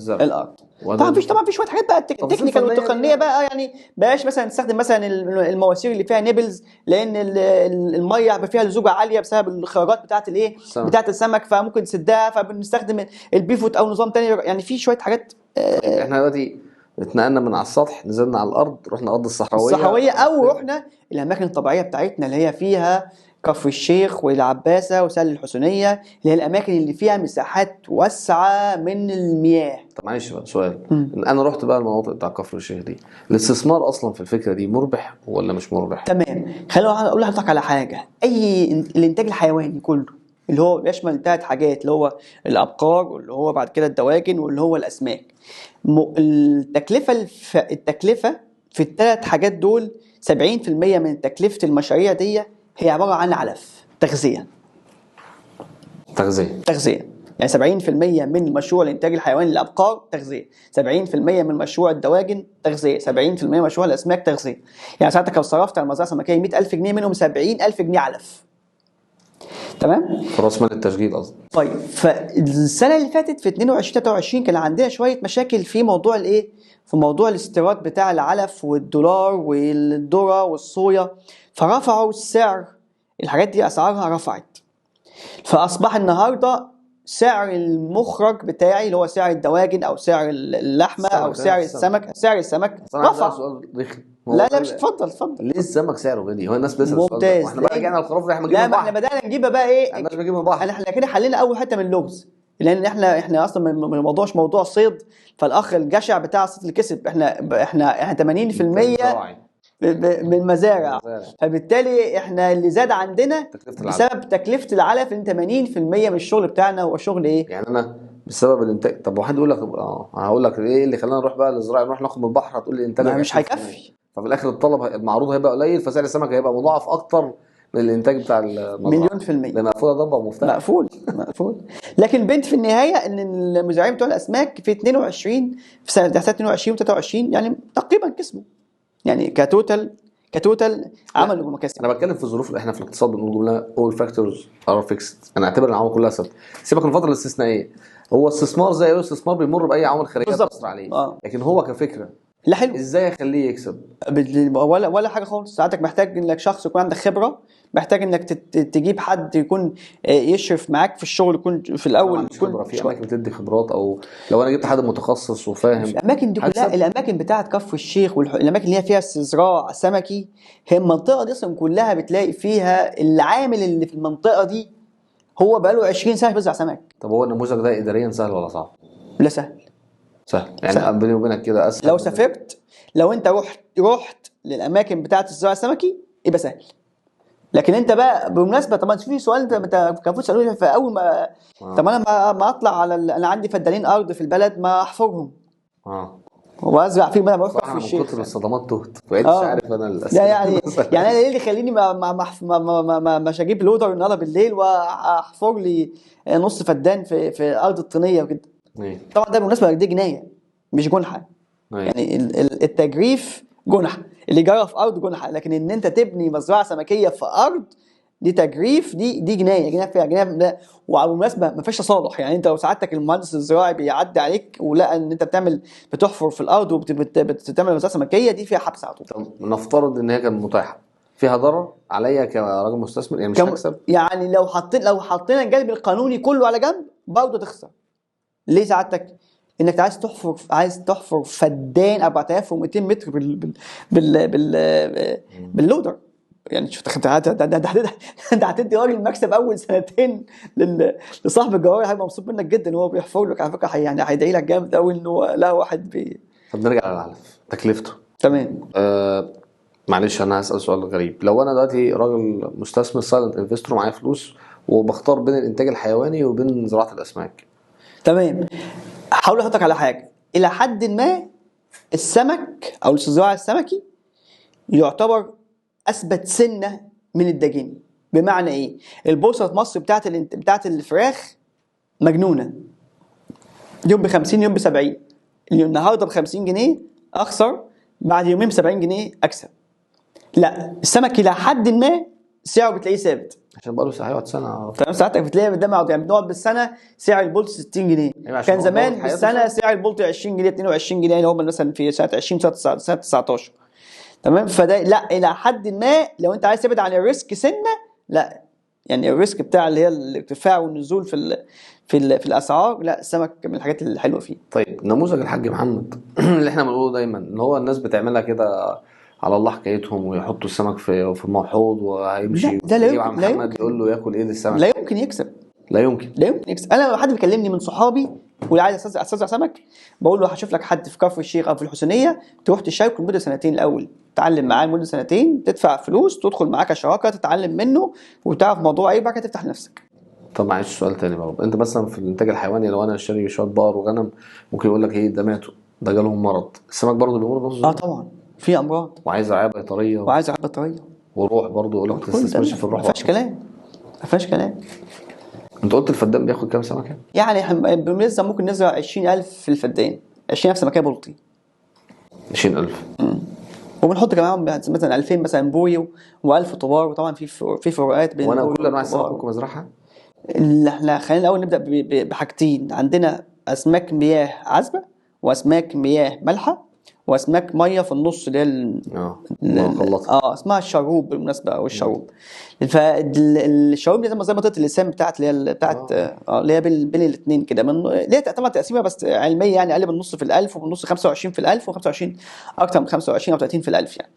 الارض. طبعا في شويه حاجات بقى تكنيكال وتقنيه بقى، يعني بلاش مثلا تستخدم مثلا المواسير اللي فيها نيبلز، لان الميه هيبقى فيها لزوجه عاليه بسبب الخراجات بتاعه السمك، فممكن تسدها، فبنستخدم البيفوت او نظام تاني. يعني في شويه حاجات. احنا دلوقتي اتنقلنا من على السطح، نزلنا على الارض، رحنا الارض الصحراويه او رحنا الاماكن الطبيعيه بتاعتنا اللي هي فيها كفر الشيخ والعباسه وسهل الحسينيه، اللي هي الاماكن اللي فيها مساحات واسعه من المياه. طب معلش بقى سؤال، انا رحت بقى المناطق بتاع كفر الشيخ دي، الاستثمار اصلا في الفكره دي مربح ولا مش مربح؟ تمام، خليني اقول لحضرتك على حاجه. الانتاج الحيواني كله اللي هو بيشمل 3 حاجات، اللي هو الابقار، واللي هو بعد كده الدواجن، واللي هو الاسماك. التكلفه في ال3 حاجات دول 70% من تكلفه المشاريع دي هي عباره عن علف تغذيه. يعني 70% من مشروع الانتاج الحيواني للابقار تغذيه، 70% من مشروع الدواجن تغذيه، 70% من مشروع الاسماك تغذيه. يعني ساعتك لو صرفت على المزرعه السمكيه 100000 جنيه، منهم 70000 جنيه علف. تمام؟ في راس مال التشغيل قصدي. طيب، فالسنه اللي فاتت في 22 23 كان عندنا شويه مشاكل في موضوع في موضوع الاستيراد بتاع العلف والدولار والذره والصويا، فرفعوا السعر. الحاجات دي اسعارها رفعت، فاصبح النهارده سعر المخرج بتاعي اللي هو سعر الدواجن او سعر اللحمه او سعر السمك رفع. لا مش اتفضل. ليه السمك سعره غالي؟ هو الناس بتسال السؤال ده. احنا بقى رجعنا الخروف احنا بنجيب من البحر. لا، احنا بدانا نجيبها بقى ايه؟ احنا مش بنجيب من البحر، احنا كده حلينا اول حته من اللغز، لان احنا اصلا الموضوع مش موضوع صيد. فالاخ الجشع بتاع الصيد اللي كسب، احنا 80% من مزارع، فبالتالي احنا اللي زاد عندنا بسبب تكلفه العلف، ان 80% من الشغل بتاعنا هو شغل ايه؟ يعني انا بسبب الانتاج. طب واحد يقول لك هقول لك ايه اللي خلانا نروح بقى للزراعه، نروح ناخد من البحر، هتقول لي انتاج مش هيكفي، ففي الاخر الطلب المعروض هيبقى قليل، فسعر السمك هيبقى مضاعف اكتر من الانتاج بتاع المزرعه. 100%. ده مقفول ضبه ومفتاح. مقفول. لكن بنت في النهايه ان المزارعين بتوع الاسماك في 22 في سنه 22 و23 يعني تقريبا كسبوا، يعني كتوتال عملوا مكاسب. انا بتكلم في ظروف احنا في الاقتصاد بنقول جمله all factors are fixed. انا اعتبر ان العوامل كلها ثابته، سيبك من الفتره الاستثنائيه. هو استثمار زي اي استثمار بيمر باي عوامل خارجيه بتاثر عليه. لكن هو كفكره لا حلو، ازاي اخليه يكسب؟ ولا حاجه خالص. ساعتك محتاج انك شخص يكون عندك خبره، محتاج انك تجيب حد يكون يشرف معاك في الشغل، يكون في الاول يكون في اماكن بتدي خبرات، او لو انا جبت حد متخصص وفاهم. الاماكن دي كلها، الاماكن بتاعه كفر الشيخ والاماكن اللي هي فيها استزراع سمكي، هي المنطقه دي اصلا كلها بتلاقي فيها العامل اللي في المنطقه دي هو بقاله 20 سنه بيزرع سمك. طب هو النموذج ده اداريا سهل ولا صعب؟ لا سهل يعني بيني وبينك كده اسهل. لو سافرت، لو انت رحت للاماكن بتاعه الزراعه السمكي يبقى سهل. لكن انت بقى بالمناسبه طبعا في سؤال انت كان المفروض تسالوني في اول ما طب انا ما اطلع على انا عندي فدانين ارض في البلد ما احفرهم وازرع فيه. انا بروح كفر انا من الشيخ كتر الصدمات تهت بقيتش عارف انا لا الاسئله. يعني انا ايه اللي يخليني مش هجيب لودر النهارده بالليل واحفر لي نص فدان في ارض الطينيه وكده. طبعا ده بالمناسبه دي جنايه مش جنحه. يعني التجريف جنحه، اللي جرى في ارض جنحه، لكن ان انت تبني مزرعه سمكيه في ارض دي تجريف، دي جنايه فيها جنايه. وبالمناسبه ما فيش تصالح. يعني انت لو سعادتك المهندس الزراعي بيعدي عليك ولقى ان انت بتحفر في الارض وبتعمل مزرعه سمكيه، دي فيها حبس على طول. طب نفترض ان هي كانت متاحه، فيها ضرر عليا كراجل مستثمر؟ يعني مش هكسب؟ يعني لو حطينا الجانب القانوني كله على جنب برضه تخسر. ليه سعادتك؟ انك عايز تحفر فدان 4200 متر باللودر. يعني شوف انت هتدي راجل مكسب اول سنتين لصاحب الجوار، هيبقى مبسوط منك جدا وهو بيحفر لك. على فكره يعني هيدعي لك جامد قوي انه لا واحد طب نرجع للعلف، تكلفته. تمام. معلش انا هسأل سؤال غريب. لو انا دلوقتي راجل مستثمر سايلنت انفستور معايا فلوس وبختار بين الانتاج الحيواني وبين زراعه الاسماك، تمام، هحاول احطك على حاجه. الى حد ما السمك او الزراعه السمكي يعتبر اثبت سنه من الدجين. بمعنى ايه؟ البورصه في مصر بتاعت الفراخ مجنونه، يوم ب50 يوم ب70. النهارده ب50 جنيه اخسر، بعد يومين ب70 جنيه اكسب. لا السمك الى حد ما سعره بتلاقيه ثابت عشان بقاله هيقعد سنه. تمام. ساعتك بتلاقي يعني بنقعد بالسنه سعر البولت 60 جنيه. كان زمان بالسنه سعر البولت 20 جنيه 22 جنيه اللي هم مثلا في سنه 20 سنه 19. تمام. فده لا الى حد ما لو انت عايز تبعد عن الريسك سنه، لا يعني الريسك بتاع اللي هي الارتفاع والنزول في الاسعار، لا السمك من الحاجات الحلوه فيه. طيب نموذج الحاج محمد اللي احنا بنقوله دايما ان هو الناس بتعملها كده على الله حكايتهم، ويحطوا السمك في الموحوض وهيمشي ده لا يمكن، محمد يقول له ياكل ايه للسمك. لا يمكن يكسب، لا يمكن يكسب. انا لما حد بيكلمني من صحابي واللي عايز استزرع سمك، بقول له هشوف لك حد في كفر الشيخ او في الحسينيه تروح تشارك لمده سنتين الاول، تتعلم معاه لمده سنتين، تدفع فلوس، تدخل معاه كشراكه، تتعلم منه وتعرف موضوع ايه، بعد كده تفتح لنفسك. طب معلش سؤال تاني بقى. انت مثلا في الانتاج الحيواني لو انا شاري شويه بقر وغنم، ممكن يقول لك ايه ده ماتوا، ده جالهم مرض. السمك برضه بيمر بنفس الظروف؟ طبعا في امراض وعايز رعايه بيطريه وعايز رعايه بيطريه وروح برضه يقول لك ما تستثمرش في الروح. ما فيهاش كلام. انت قلت الفدان بياخد كام سمكه؟ يعني بالنسبه ممكن نزرع 20,000 في الفدان، 20,000 سمكيه بلطي. 20,000. وبنحط كمان مثلا 2000 مثلا بوي و1000 طبار. وطبعا في فروقات بين وانا كل انواع السمك ممكن ازرعها؟ احنا خلينا الاول نبدا بحاجتين. عندنا اسماك مياه عذبه واسماك مياه مالحه واسماك ميه في النص اللي هي اسمها الشروب بالمناسبه او الشروب. فالشروب دي زي ما قلت اللسان بتاعت اللي هي بين الاثنين كده، اللي هي طبعا تقسيمه بس علميه، يعني اقل من النص في ال1000 ومن النص 25 في ال1000 و25 اكتر من 25 او 30 في ال1000. يعني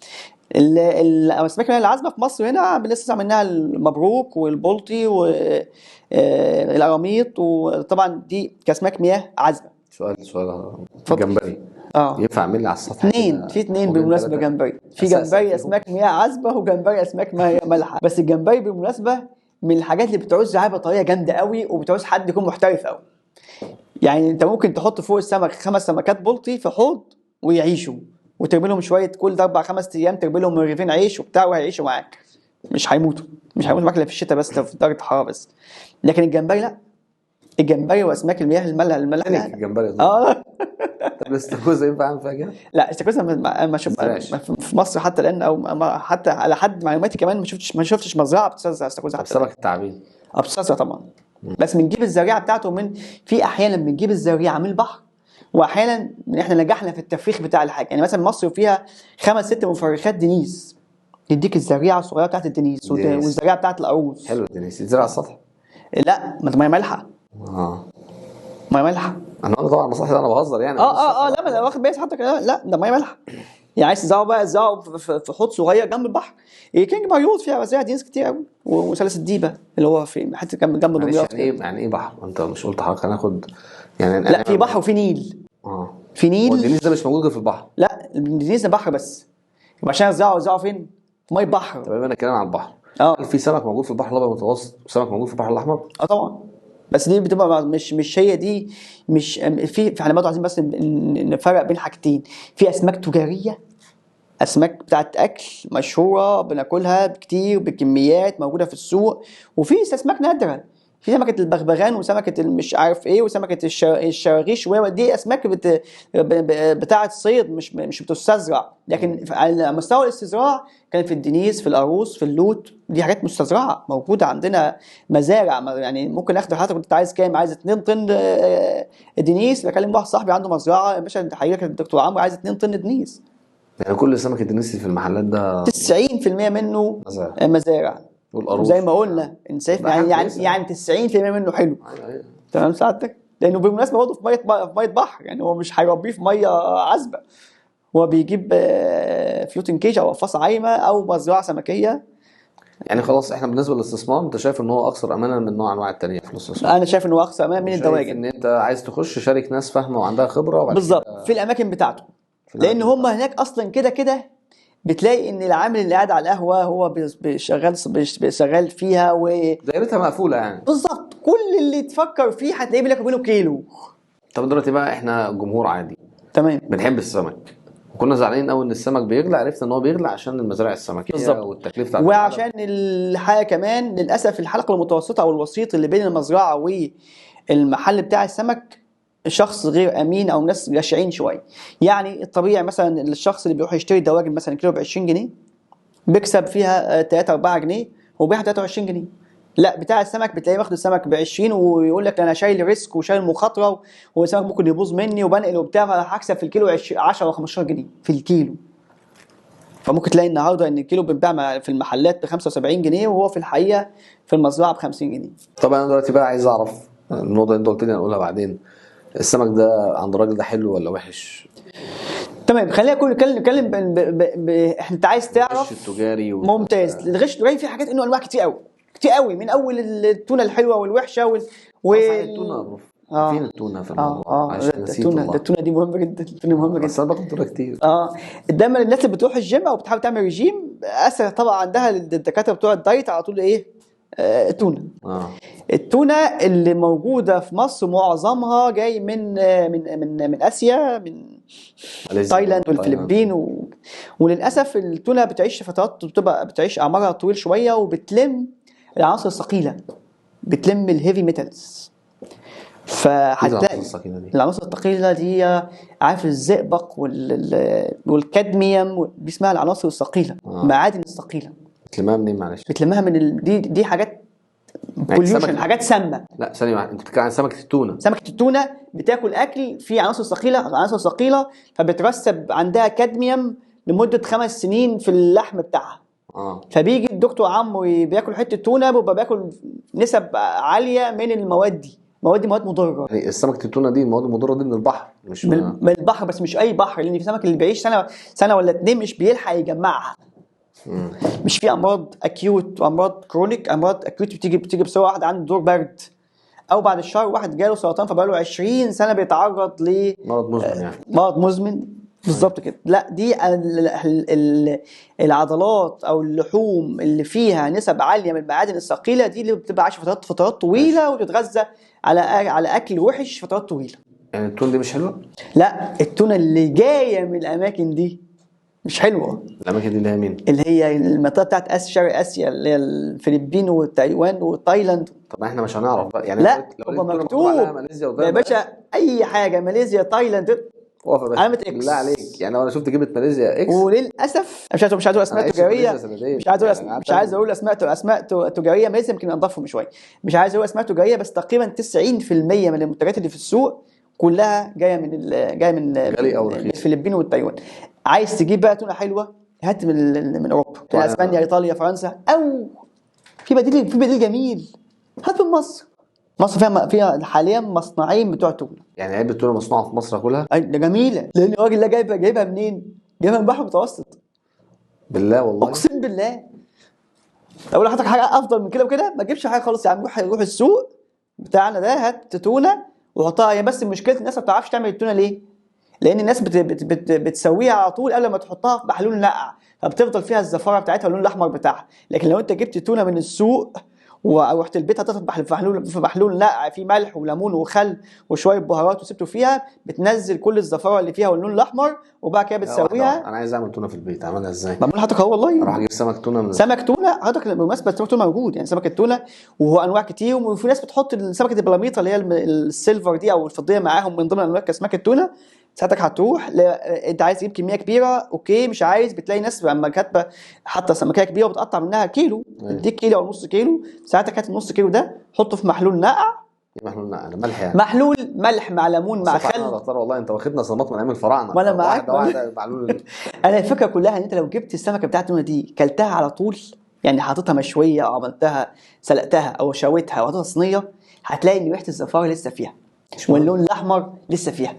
الاسماك العذبه في مصر هنا بنستخدم منها المبروك والبلطي والقراميط، وطبعا دي كاسماك مياه عذبه. سؤال الجمبري ينفع اعمل لي على السطح؟ في اتنين بالمناسبه جمبري. في جمبري اسماك مياه عذبه وجمبري اسماك مياه مالحه. بس الجمبري بالمناسبه من الحاجات اللي بتعوز رعايه بطريقه جامده قوي، وبتعوز حد يكون محترف قوي. يعني انت ممكن تحط فوق السمك 5 سمكات بلطي في حوض ويعيشوا، وترمي لهم شويه كل 4-5 ايام، ترمي لهم رغيفين عيش وبتاع وهيعيشوا معاك، مش هيموتوا معاك الا في الشتاء بس، في درجه حراره بس. لكن الجمبري لا، الجمبري واسماك المياه المالحه الجمبري طب الاستاكوزا ينفع اعمل فيها كده؟ لا الاستاكوزا ما في مصر حتى الان، او حتى على حد معلوماتي كمان ما شفتش مزرعه بتستزرع استاكوزا حتى. سمك التعابين بتستزرع طبعا، بس بنجيب الزريعه بتاعته في احيانا بنجيب الزريعه من البحر، واحيانا احنا نجحنا في التفريخ بتاع الحاجه. يعني مثلا مصر فيها 5-6 مفرخات دنيس، يديك الزريعه الصغيره بتاعت الدنيس والزريعه بتاعت القاروص. حلو الدنيس يتزرع على السطح؟ لا ما ميه مالحه. ميه مالحه. انا طبعا مصلحتي انا بهزر يعني. لا ما انا واخد بالي حضرتك. لا ده ميه مالحه. يعني عايز تزرعه بقى تزرعه في حوض صغير جنب البحر. كينج ماريوت فيها مزارع دينيس كتير قوي، وثلاث الديبه اللي هو في حته جنب دمياط. يعني ايه بحر؟ انت مش قلت حضرتك هناخد يعني؟ لا في بحر وفي نيل. في نيل. والدنيس ده مش موجود غير في البحر؟ لا الدنيس ده بحر بس. وعشان يزرعوا فين؟ في ميه بحر. طب انا كلام عن البحر، اه هل في سمك موجود في البحر الابيض المتوسط وسمك موجود في البحر الاحمر؟ اه طبعا. بس دي بتبقى مش هي دي. مش احنا برضه عايزين بس نفرق بين حاجتين. في اسماك تجاريه، اسماك بتاعت اكل مشهوره بناكلها كتير بكميات موجوده في السوق، وفي اسماك نادره. في سمكه البغبغان وسمكه مش عارف ايه وسمكه الشراغيش، دي اسماك بتاعه صيد، مش بتستزرع. لكن على مستوى الاستزراع كان في الدنيس، في القاروص، في اللوت، دي حاجات مستزرعه موجوده عندنا. مزارع يعني ممكن اخد حضرتك، انت عايز كام؟ عايز 2 طن دنيس؟ بكلم واحد صاحبي عنده مزرعه، يا باشا حضرتك الدكتور عمرو عايز 2 طن دنيس. يعني كل سمك الدنيسي في المحلات ده 90% منه مزارع. مزارع. والقاروص زي ما قلنا انساف، ده حاجة يعني كويسة. يعني 90% منه حلو. أيوة أيوة. تمام سعادتك؟ لانه بالمناسبه برضه في ميه بحر، يعني هو مش هيربيه في ميه عذبه، هو بيجيب فلوتنج كيج او قفاص عايمه او مزرعه سمكيه. يعني خلاص احنا بالنسبه للاستثمار انت شايف ان هو اكثر امانا من نوع انواع التانية في الاستثمار؟ انا شايف ان هو اقصى امان من شايف الدواجن. ان انت عايز تخش شارك ناس فاهمه وعندها خبره وبعد بالظبط، كده في الاماكن بتاعته. في لان الأماكن هم هناك اصلا كده بتلاقي ان العامل اللي قاعد على القهوه هو بيشغل فيها دايرتها مقفوله يعني. بالظبط. كل اللي تفكر فيه هتلاقيه بينك وبينه كيلو. طب دلوقتي بقى احنا جمهور عادي تمام بنحب السمك، وكنا زعلانين قوي ان السمك بيغلى، عرفنا ان هو بيغلى عشان المزارع السمكيه بالظبط. والتكلفه بتاعت وعشان الحاجه كمان للاسف الحلقه المتوسطه او الوسيط اللي بين المزرعه والمحل بتاع السمك شخص غير امين او ناس جشعين شويه. يعني الطبيعي مثلا الشخص اللي بيروح يشتري دواجن مثلا كيلو ب 20 جنيه بيكسب فيها 3 4 جنيه وبيعها 23 جنيه. لا، بتاع السمك بتلاقيه واخد السمك ب 20 ويقول لك انا شايل ريسك وشايل مخاطره والسمك ممكن يبوظ مني وبنقل وبتاع، هكسب في الكيلو 10 و 15 جنيه في الكيلو. فممكن تلاقي النهارده ان الكيلو بيتباع في المحلات ب 75 جنيه وهو في الحقيقه في المزرعه ب 50 جنيه. طب انا دلوقتي بقى عايز اعرف النقطه اللي انت قلت لي هنقولها بعدين، السمك ده عند الراجل ده حلو ولا وحش؟ تمام، خلينا نتكلم انت عايز الغش تعرف. التجاري ممتاز. الغش التجاري في حاجات انه انواع كتير قوي كتير قوي، من اول التونه الحلوه والوحشه صحيح التونه فين التونه في الموضوع؟ عشان نسيت والله. التونه دي مهمه جدا، التونه مهمه جدا. بس انا باكل تونه كتير. دايما الناس اللي بتروح الجيم او بتحاول تعمل ريجيم اسهل طبعا عندها الدكاتره بتوع الدايت على طول ايه؟ التونه. التونه اللي موجوده في مصر معظمها جاي من اسيا، من تايلاند والفلبين وللاسف التونه بتعيش فترات، بتعيش اعمارها طويل شويه وبتلم العناصر الثقيله، بتلم الهيفي ميتالز. فهتلاقي العناصر الثقيله دي عارف الزئبق والكادميوم دي اسمها العناصر الثقيله، معادن الثقيله. بتلمها منين معلش؟ بتلمها من دي حاجات بوليوشن، حاجات سامه. لا ثانيه، انت بتتكلم عن سمكه التونه. سمكه التونه بتاكل اكل فيه عناصر ثقيله فبترسب عندها كادميوم لمده 5 سنين في اللحم بتاعها. فبيجي الدكتور عمو بياكل حته تونه بيبقى بياكل نسب عاليه من المواد دي. مواد مضره. يعني سمكه التونه دي المواد المضره دي من البحر، مش من البحر، بس مش اي بحر، لان في سمك اللي بيعيش سنه ولا 2 مش بيلحق يجمعها. مش في امراض اكيوت وامراض كرونيك. امراض اكيوت بتيجي بسبب واحد عنده دور برد، او بعد الشهر واحد جاله سرطان فبقاله 20 سنه بيتعرض مرض مزمن. يعني مرض مزمن بالظبط كده. لا، دي العضلات او اللحوم اللي فيها نسب عاليه من المعادن الثقيله دي اللي بتبقى عايشه فترات طويله وتتغذى على اكل وحش فترات طويله. يعني التونه دي مش حلوه؟ لا، التونه اللي جايه من الاماكن دي مش حلوه. الاماكن دي اللي هي مين؟ اللي هي المنطقه بتاعت شرق اسيا، اللي هي الفلبين وتايوان وتايلاند. طب احنا مش هنعرف بقى يعني. لا، هو مكتوب يا باشا اي حاجه ماليزيا تايلاند علامة اكس. بالله عليك، يعني انا شفت جبت ماليزيا اكس. وللاسف مش عايز اقول اسماء تجاريه، مش عايز اقول اسماء تجاريه. ماليزيا يمكن انضفهم شويه. مش عايز اقول اسماء تجاريه، بس تقريبا 90% من المنتجات اللي في السوق كلها جايه من الفلبين والتايوان. عايز تجيب بقى تونه حلوه هات من اوروبا، من اسبانيا، ايطاليا، فرنسا، او في بديل جميل هات من مصر. مصر فيها حاليا مصنعين بتوع تونه. يعني علبه تونه مصنوعه في مصر كلها؟ ده جميله، لان الراجل ده جايبها منين؟ جايبها من البحر المتوسط. بالله والله اقسم بالله. اقول لحضرتك حاجه افضل من كده وكده ما تجيبش حاجه خالص يا عم. روح السوق بتاعنا ده هات تونه وحطها. هي بس مشكله الناس ما بتعرفش تعمل التونه ليه؟ لان الناس بتسويها على طول قبل ما تحطها في محلول نقع، فبتفضل فيها الزفاره بتاعتها واللون الاحمر بتاعها. لكن لو انت جبت تونه من السوق ورحت البيت هتطبخ في محلول نقع فيه ملح وليمون وخل وشويه بهارات وسبته فيها، بتنزل كل الزفاره اللي فيها واللون الاحمر، وبعد كده بتسويها. انا عايز اعمل تونه في البيت، اعملها ازاي؟ بعمل لحضرتك اهو والله. اروح اجيب سمك تونه من سمك تونه حضرتك بالمناسبه، سمك تونه موجود يعني، سمك التونه وهو انواع كتير، وفي ناس بتحط سمكه البلاميطه اللي هي السيلفر دي او الفضيه معاهم من ضمن انواع اسماك التونه. ساعتك هتروح انت عايز تجيب كميه كبيره اوكي، مش عايز بتلاقي ناس لما كاتبه حتى سمكيه كبيره وبتقطع منها كيلو، تديك كيلو او نص كيلو. ساعتك هات النص كيلو ده حطه في محلول نقع. محلول نقع ملح يعني؟ محلول ملح مع ليمون مع خل. والله انت واخدنا صدمات من ايام الفراعنه. وانا معاك واحده معلول. انا الفكره كلها ان انت لو جبت السمكه بتاعت التونه دي كلتها على طول، يعني حطيتها مشويه او عملتها سلقتها او شويتها وحطيتها صينيه، هتلاقي ان ريحه الزفاره لسه فيها واللون الاحمر لسه فيها.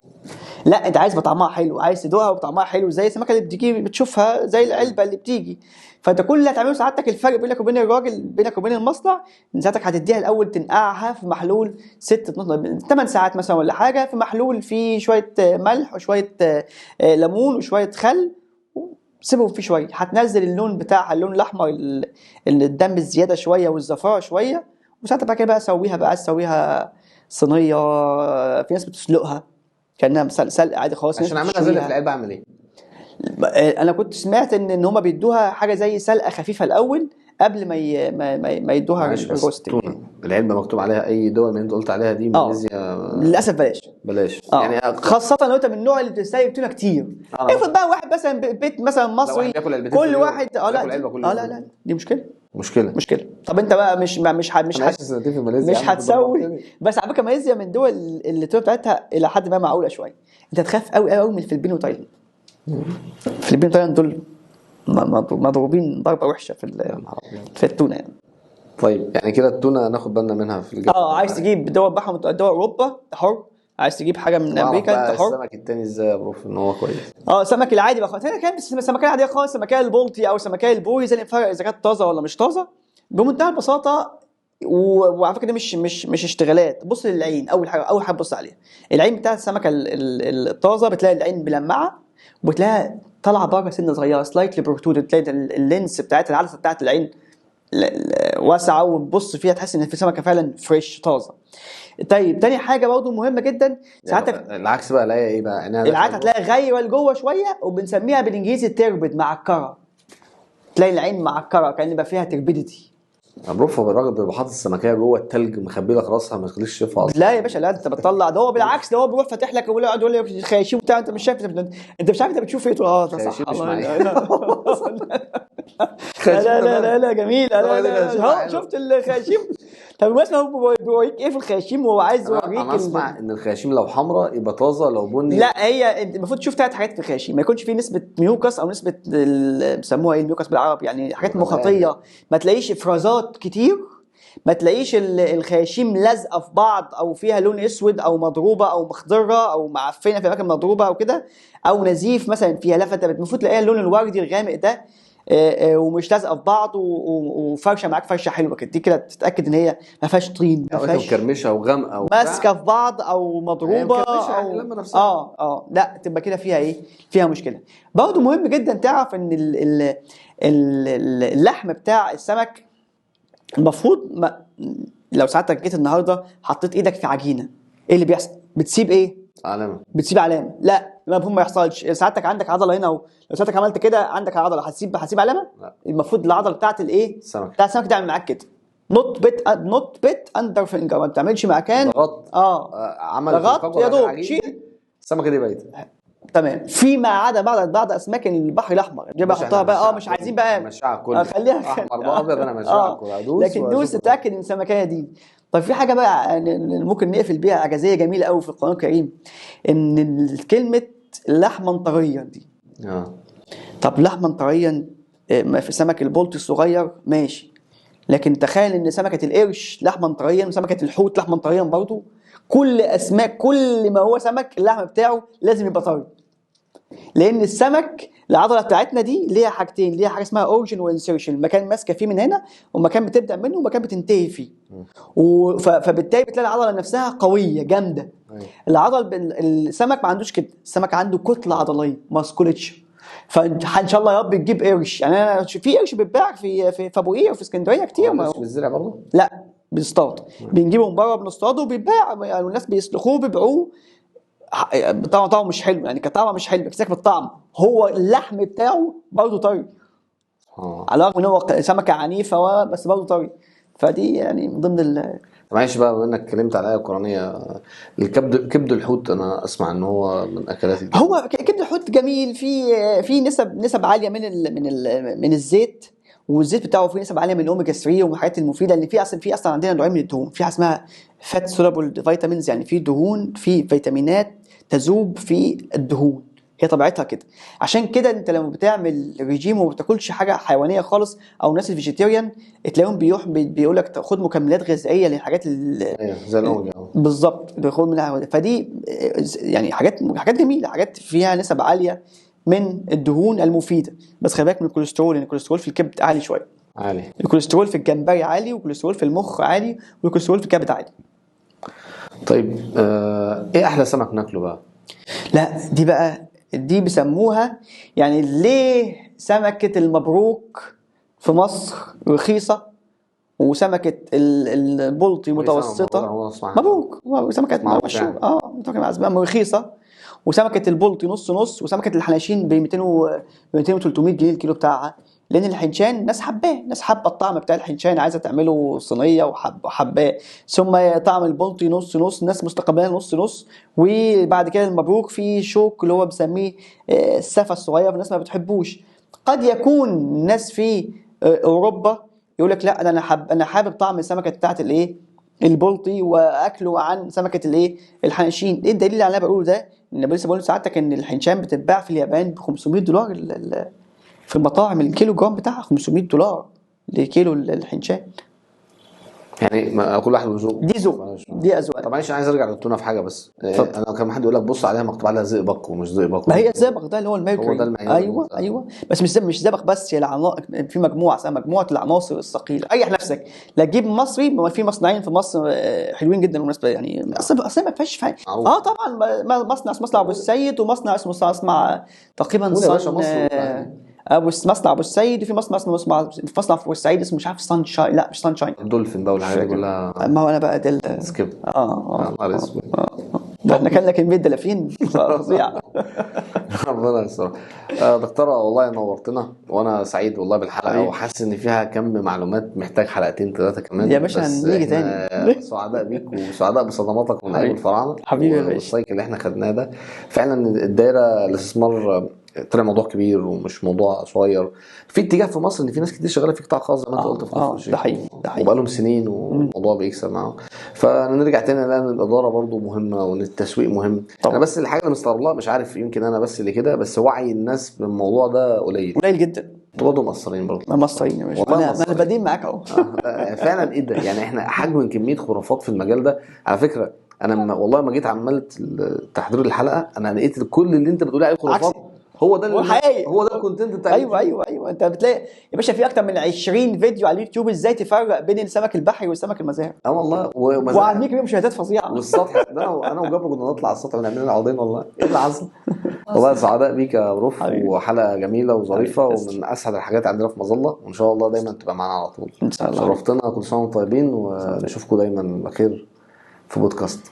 لا انت عايز بطعمها حلو، عايز تدوقها وطعمها حلو زي السمكه اللي بتجي بتشوفها زي العلبه اللي بتيجي. فانت كل اللي هتعمله سعادتك الفرق بينك وبين الراجل، بينك وبين المصنع، ان ساعتك هتديها الاول تنقعها في محلول 8 ساعات مثلا ولا حاجه، في محلول فيه شويه ملح وشويه ليمون وشويه خل، سيبهم فيه شويه، هتنزل اللون بتاعها اللون الاحمر الدم الزياده شويه والزفاره شويه. وساعتها بقى كده بقى سويها، بقى عايز تسويها صينيه، في ناس بتسلقها كانها سلق عادي خالص. عشان اعملها زي اللي في العلبه اعمل ايه؟ انا كنت سمعت ان هم بيدوها حاجه زي سلقه خفيفه الاول قبل ما يدوها روست. العلبه مكتوب عليها اي دول من اللي انت قلت عليها دي، ماليزيا للاسف بلاش. يعني خاصه لو انت من النوع اللي بتستهلك تونه كتير. افرض بقى واحد مثلا بيت مثلا مصري كل واحد لا دي مشكله. طب انت بقى مش هتسوي. بس على فكره ماليزيا من الدول اللي التونه بتاعتها الى حد ما معقوله شويه. انت تخاف قوي من الفلبين وتايلاند. الفلبين وتايلاند دول مضروبين ضربه وحشه في التونه يعني. طيب يعني كده التونه ناخد بالنا منها في الجو. عايز تجيب دول بحر دول اوروبا حر، عايز تجيب حاجه من امريكا انت حر. السمك التاني ازاي يا بروف ان هو كويس؟ السمك العادي بقى هنا كان السمكيه العاديه خالص، السمكيه البلطي او السمكيه البوري، زي الفرق اذا كانت طازه ولا مش طازه بمنتهى البساطه. وعلى فكره دي مش اشتغالات. بص للعين، اول حاجه بص عليها العين بتاعت السمكه الطازه، بتلاقي العين ملمعه وبتلاقيها طالعه بره سنه صغيره سلايتلي بروتود، تلاقي اللينس بتاعت العدسه بتاعت العين واسعه وتبص فيها تحس ان في سمكه فعلا فريش طازه. طيب تاني حاجه برضه مهمه جدا ساعتك يعني العكس بقى، الاقي ايه بقى؟ العكس هتلاقي غايره لجوه شويه، وبنسميها بالانجليزي تربد معكره، تلاقي العين معكره كان يبقى فيها تربيديتي. بروف الراجل بيبقى حاطط السمكيه جوه التلج مخبي لك راسها ما تخليش تشوفها اصلا. لا يا باشا، لا انت بتطلع، ده هو بالعكس، ده هو بيروح فاتح لك ويقعد يقول لك الخياشيم بتاع انت مش شايف، انت مش عارف انت بتشوف ايه. ده صح لا جميل. شفت الخياشيم؟ طب مثلا هو بيوريك ايه في الخياشيم وهو عايز يوريك؟ انا اسمع ان الخياشيم لو حمراء يبقى طازه، لو بني لا. هي المفروض تشوف 3 حاجات في الخياشيم، ما يكونش فيه نسبه ميوكس او نسبه بيسموها ايه الميوكس بالعربي، يعني حاجات مخاطيه، ما تلاقيش افرازات كتير، ما تلاقيش الخياشيم لازقه في بعض او فيها لون اسود او مضروبه او مخضره او معفنه في اماكن مضروبه او كده، او نزيف مثلا فيها. لا، فانت المفروض تلاقيها اللون الوردي الغامق ده ومش لازقه في بعض وفرشه معاك فرشه حلوه كده، دي كده تتاكد ان هي ما فيهاش طين، ما فيهاش مكرمشه وغامقه ماسكه في بعض او مضروبه او لما نفسها لا تبقى كده فيها ايه، فيها مشكله. برضه مهم جدا تعرف ان اللحم بتاع السمك المفروض لو ساعتك جيت النهارده حطيت ايدك في عجينه، ايه اللي بيحصل؟ بتسيب ايه؟ علامه. بتسيب علامه. لا المفروض ما يحصلش. ساعتك عندك عضله هنا لو ساعتك عملت كده عندك عضله، هتسيب علامه؟ لا. المفروض العضله بتاعت الايه؟ السمك. بتاعت السمك تعمل معاك كده نوت بيت اندر فينجر، ما بتعملش مكان ضغط. ضغط يا دوب شيل السمكه دي بايته تمام. فيما عدا بعض اسماك البحر الاحمر دي بحطها بقى مش عايزين بقى مشاها كله خليها احمر بقى ابيض، انا مشاها كله ادوس، لكن دوس تتاكد ان السمكيه دي. طيب في حاجه بقى ممكن نقفل بيها اعجازيه جميله قوي في القران الكريم، ان كلمه لحما طريا دي. طب لحما طريا في سمك البلطي الصغير ماشي، لكن تخيل ان سمكه القرش لحما طريا وسمكه الحوت لحما طريا برضه. كل اسماك كل ما هو سمك اللحم بتاعه لازم يبقى طري، لان السمك العضله بتاعتنا دي ليها حاجتين، ليها حاجه اسمها اوريجن وانسيرشن، مكان ماسكه فيه من هنا ومكان بتبدا منه ومكان بتنتهي فيه. فبالتالي بتلاقي العضله نفسها قويه جامده. العضل السمك ما عندوش كده، السمك عنده كتله عضليه ماسكوليتش، فان شاء الله يا رب تجيب قرش. يعني انا في قرش بيتباع في ابو قير وفي اسكندريه كتير. مش بالزرع برضه؟ لا بنصطاد، بنجيبه من بره بنصطاده وبيتباع، يعني الناس بيسلخوه وبيبيعوه. طعمه مش حلو يعني، كطعمه مش حلو، بس بالطعم هو اللحم بتاعه برضه طري، على الرغم ان هو سمكه عنيفه بس برضه طري. فدي يعني من ضمن معلش بقى، بما انك اتكلمت على الايه القرانيه، كبد الحوت انا اسمع ان هو من اكلات الجنه. هو كبد الحوت جميل، في نسب عاليه من الزيت، والزيت بتاعه فيه نسب عاليه من الاوميجا 3 ومن الحاجات المفيده. لان في اصلا عندنا نوعين من الدهون، في حاجه اسمها فات سولابل فيتامينز، يعني في دهون، في فيتامينات تذوب في الدهون، هي طبيعتها كده. عشان كده انت لما بتعمل ريجيم وما بتاكلش حاجه حيوانيه خالص، او الناس الفيجيتيريان تلاقيهم بيقول لك خد مكملات غذائيه للحاجات زي الاوميجا. بالظبط، بياخد منها. فدي يعني حاجات جميله، حاجات فيها نسب عاليه من الدهون المفيده. بس خلي بالك من الكوليسترول، لان الكوليسترول في الكبد عالي شويه. عالي. الكوليسترول في الجمبري عالي، والكوليسترول في المخ عالي، والكوليسترول في الكبد عالي. طيب ايه احلى سمك ناكله بقى؟ لا دي بيسموها يعني ليه سمكه المبروك في مصر رخيصه، وسمكه البلطي متوسطه. مبروك سمكه مشهوره سمكه رخيصه، وسمكه البلطي نص نص، وسمكه الحناشين ب 200 و300 جنيه الكيلو بتاعها. لان الحنشان ناس حباه، ناس حابه الطعم بتاع الحنشان، عايزه تعمله صينيه وحباه. ثم طعم البلطي نص نص، ناس مستقبلاه نص نص. وبعد كده المبروك في شوك اللي هو بسميه السفه الصغير، الناس ما بتحبوش. قد يكون ناس في اوروبا يقول لك لا، انا حابب طعم السمكه بتاعت البلطي واكله عن سمكه الحناشين. ايه الدليل على اللي انا بقوله ده؟ ان لسه بقول لسعادتك ان الحنشان بتتباع في اليابان ب $500 في المطاعم، الكيلو جرام بتاعها $500 لكيلو الحنشان. يعني كل واحد وذوقه، دي ذوق، دي اذواق. طب معلش انا عايز ارجع للتونه في حاجه بس. انا كان حد يقول لك بص عليها مكتوب عليها زئبق ومش زئبق. ما هي الزئبق ده اللي هو الميركوري. هو ده المعيار. ايوه بس مش زئبق بس، هي في مجموعه اسمها مجموعه العناصر الثقيله. ريح نفسك، لا تجيب مصري، في مصنعين في مصر حلوين جدا بالمناسبه، يعني اصلا ما فيهاش فايده. طبعا مصنع اسمه ابو السيد، ومصنع اسمه تقريبا مصنع ابو السيد، وفي مصنع اسمه مصنع في بورسعيد اسمه مش عارف سانشاين، لا مش سانشاين، الدولفين بقى والحاجات دي كلها. ما هو انا بقى ده سكيب. ده احنا كان كميه دلافين فظيعه. ربنا يستر. دكتوره والله نورتنا، وانا سعيد والله بالحلقه، وحاسس ان فيها كم معلومات محتاج حلقتين 3 كمان يا باشا. هنيجي تاني. سعداء بيك وسعداء بصدماتك من ايام الفراعنه حبيبي يا باشا. والسايكل اللي احنا خدناه ده فعلا. الدايره الاستثمار طلع موضوع كبير ومش موضوع صغير. في اتجاه في مصر ان في ناس كتير شغاله في قطاع خاص زي ما انت قلت في مصر. ده حقيقي وبقالهم سنين والموضوع بيكسب معاهم. فنرجع تاني لان الاداره برضو مهمه وان التسويق مهم طبعا. انا بس الحاجه اللي مستغرب لها، مش عارف يمكن انا بس اللي كده، بس وعي الناس بالموضوع ده قليل جدا. انتوا برضه مقصرين برضه. مصريين يا باشا، انا بادين معاك اهو. فعلا ايه ده يعني، احنا حجم من كميه خرافات في المجال ده. على فكره انا والله ما جيت عملت تحضير الحلقه، انا لقيت كل اللي انت بتقول عليه خرافات هو ده الكونتنت بتاع ايوه انت بتلاقي يا باشا في اكتر من 20 فيديو على اليوتيوب ازاي تفرق بين السمك البحري والسمك المزارع. والله وعندك بيهم مشاهدات فظيعه. والسطح ده انا وجابر كنا نطلع على السطح ونعمل لنا عوضين. والله ايه اللي حصل. والله سعداء بيك يا بروف، وحلقه جميله وظريفه ومن اسعد الحاجات عندنا في مظله، وان شاء الله دايما تبقى معانا على طول. ان شاء الله. شرفتنا، كل سنه وانتم طيبين، ونشوفكم دايما بخير في بودكاست.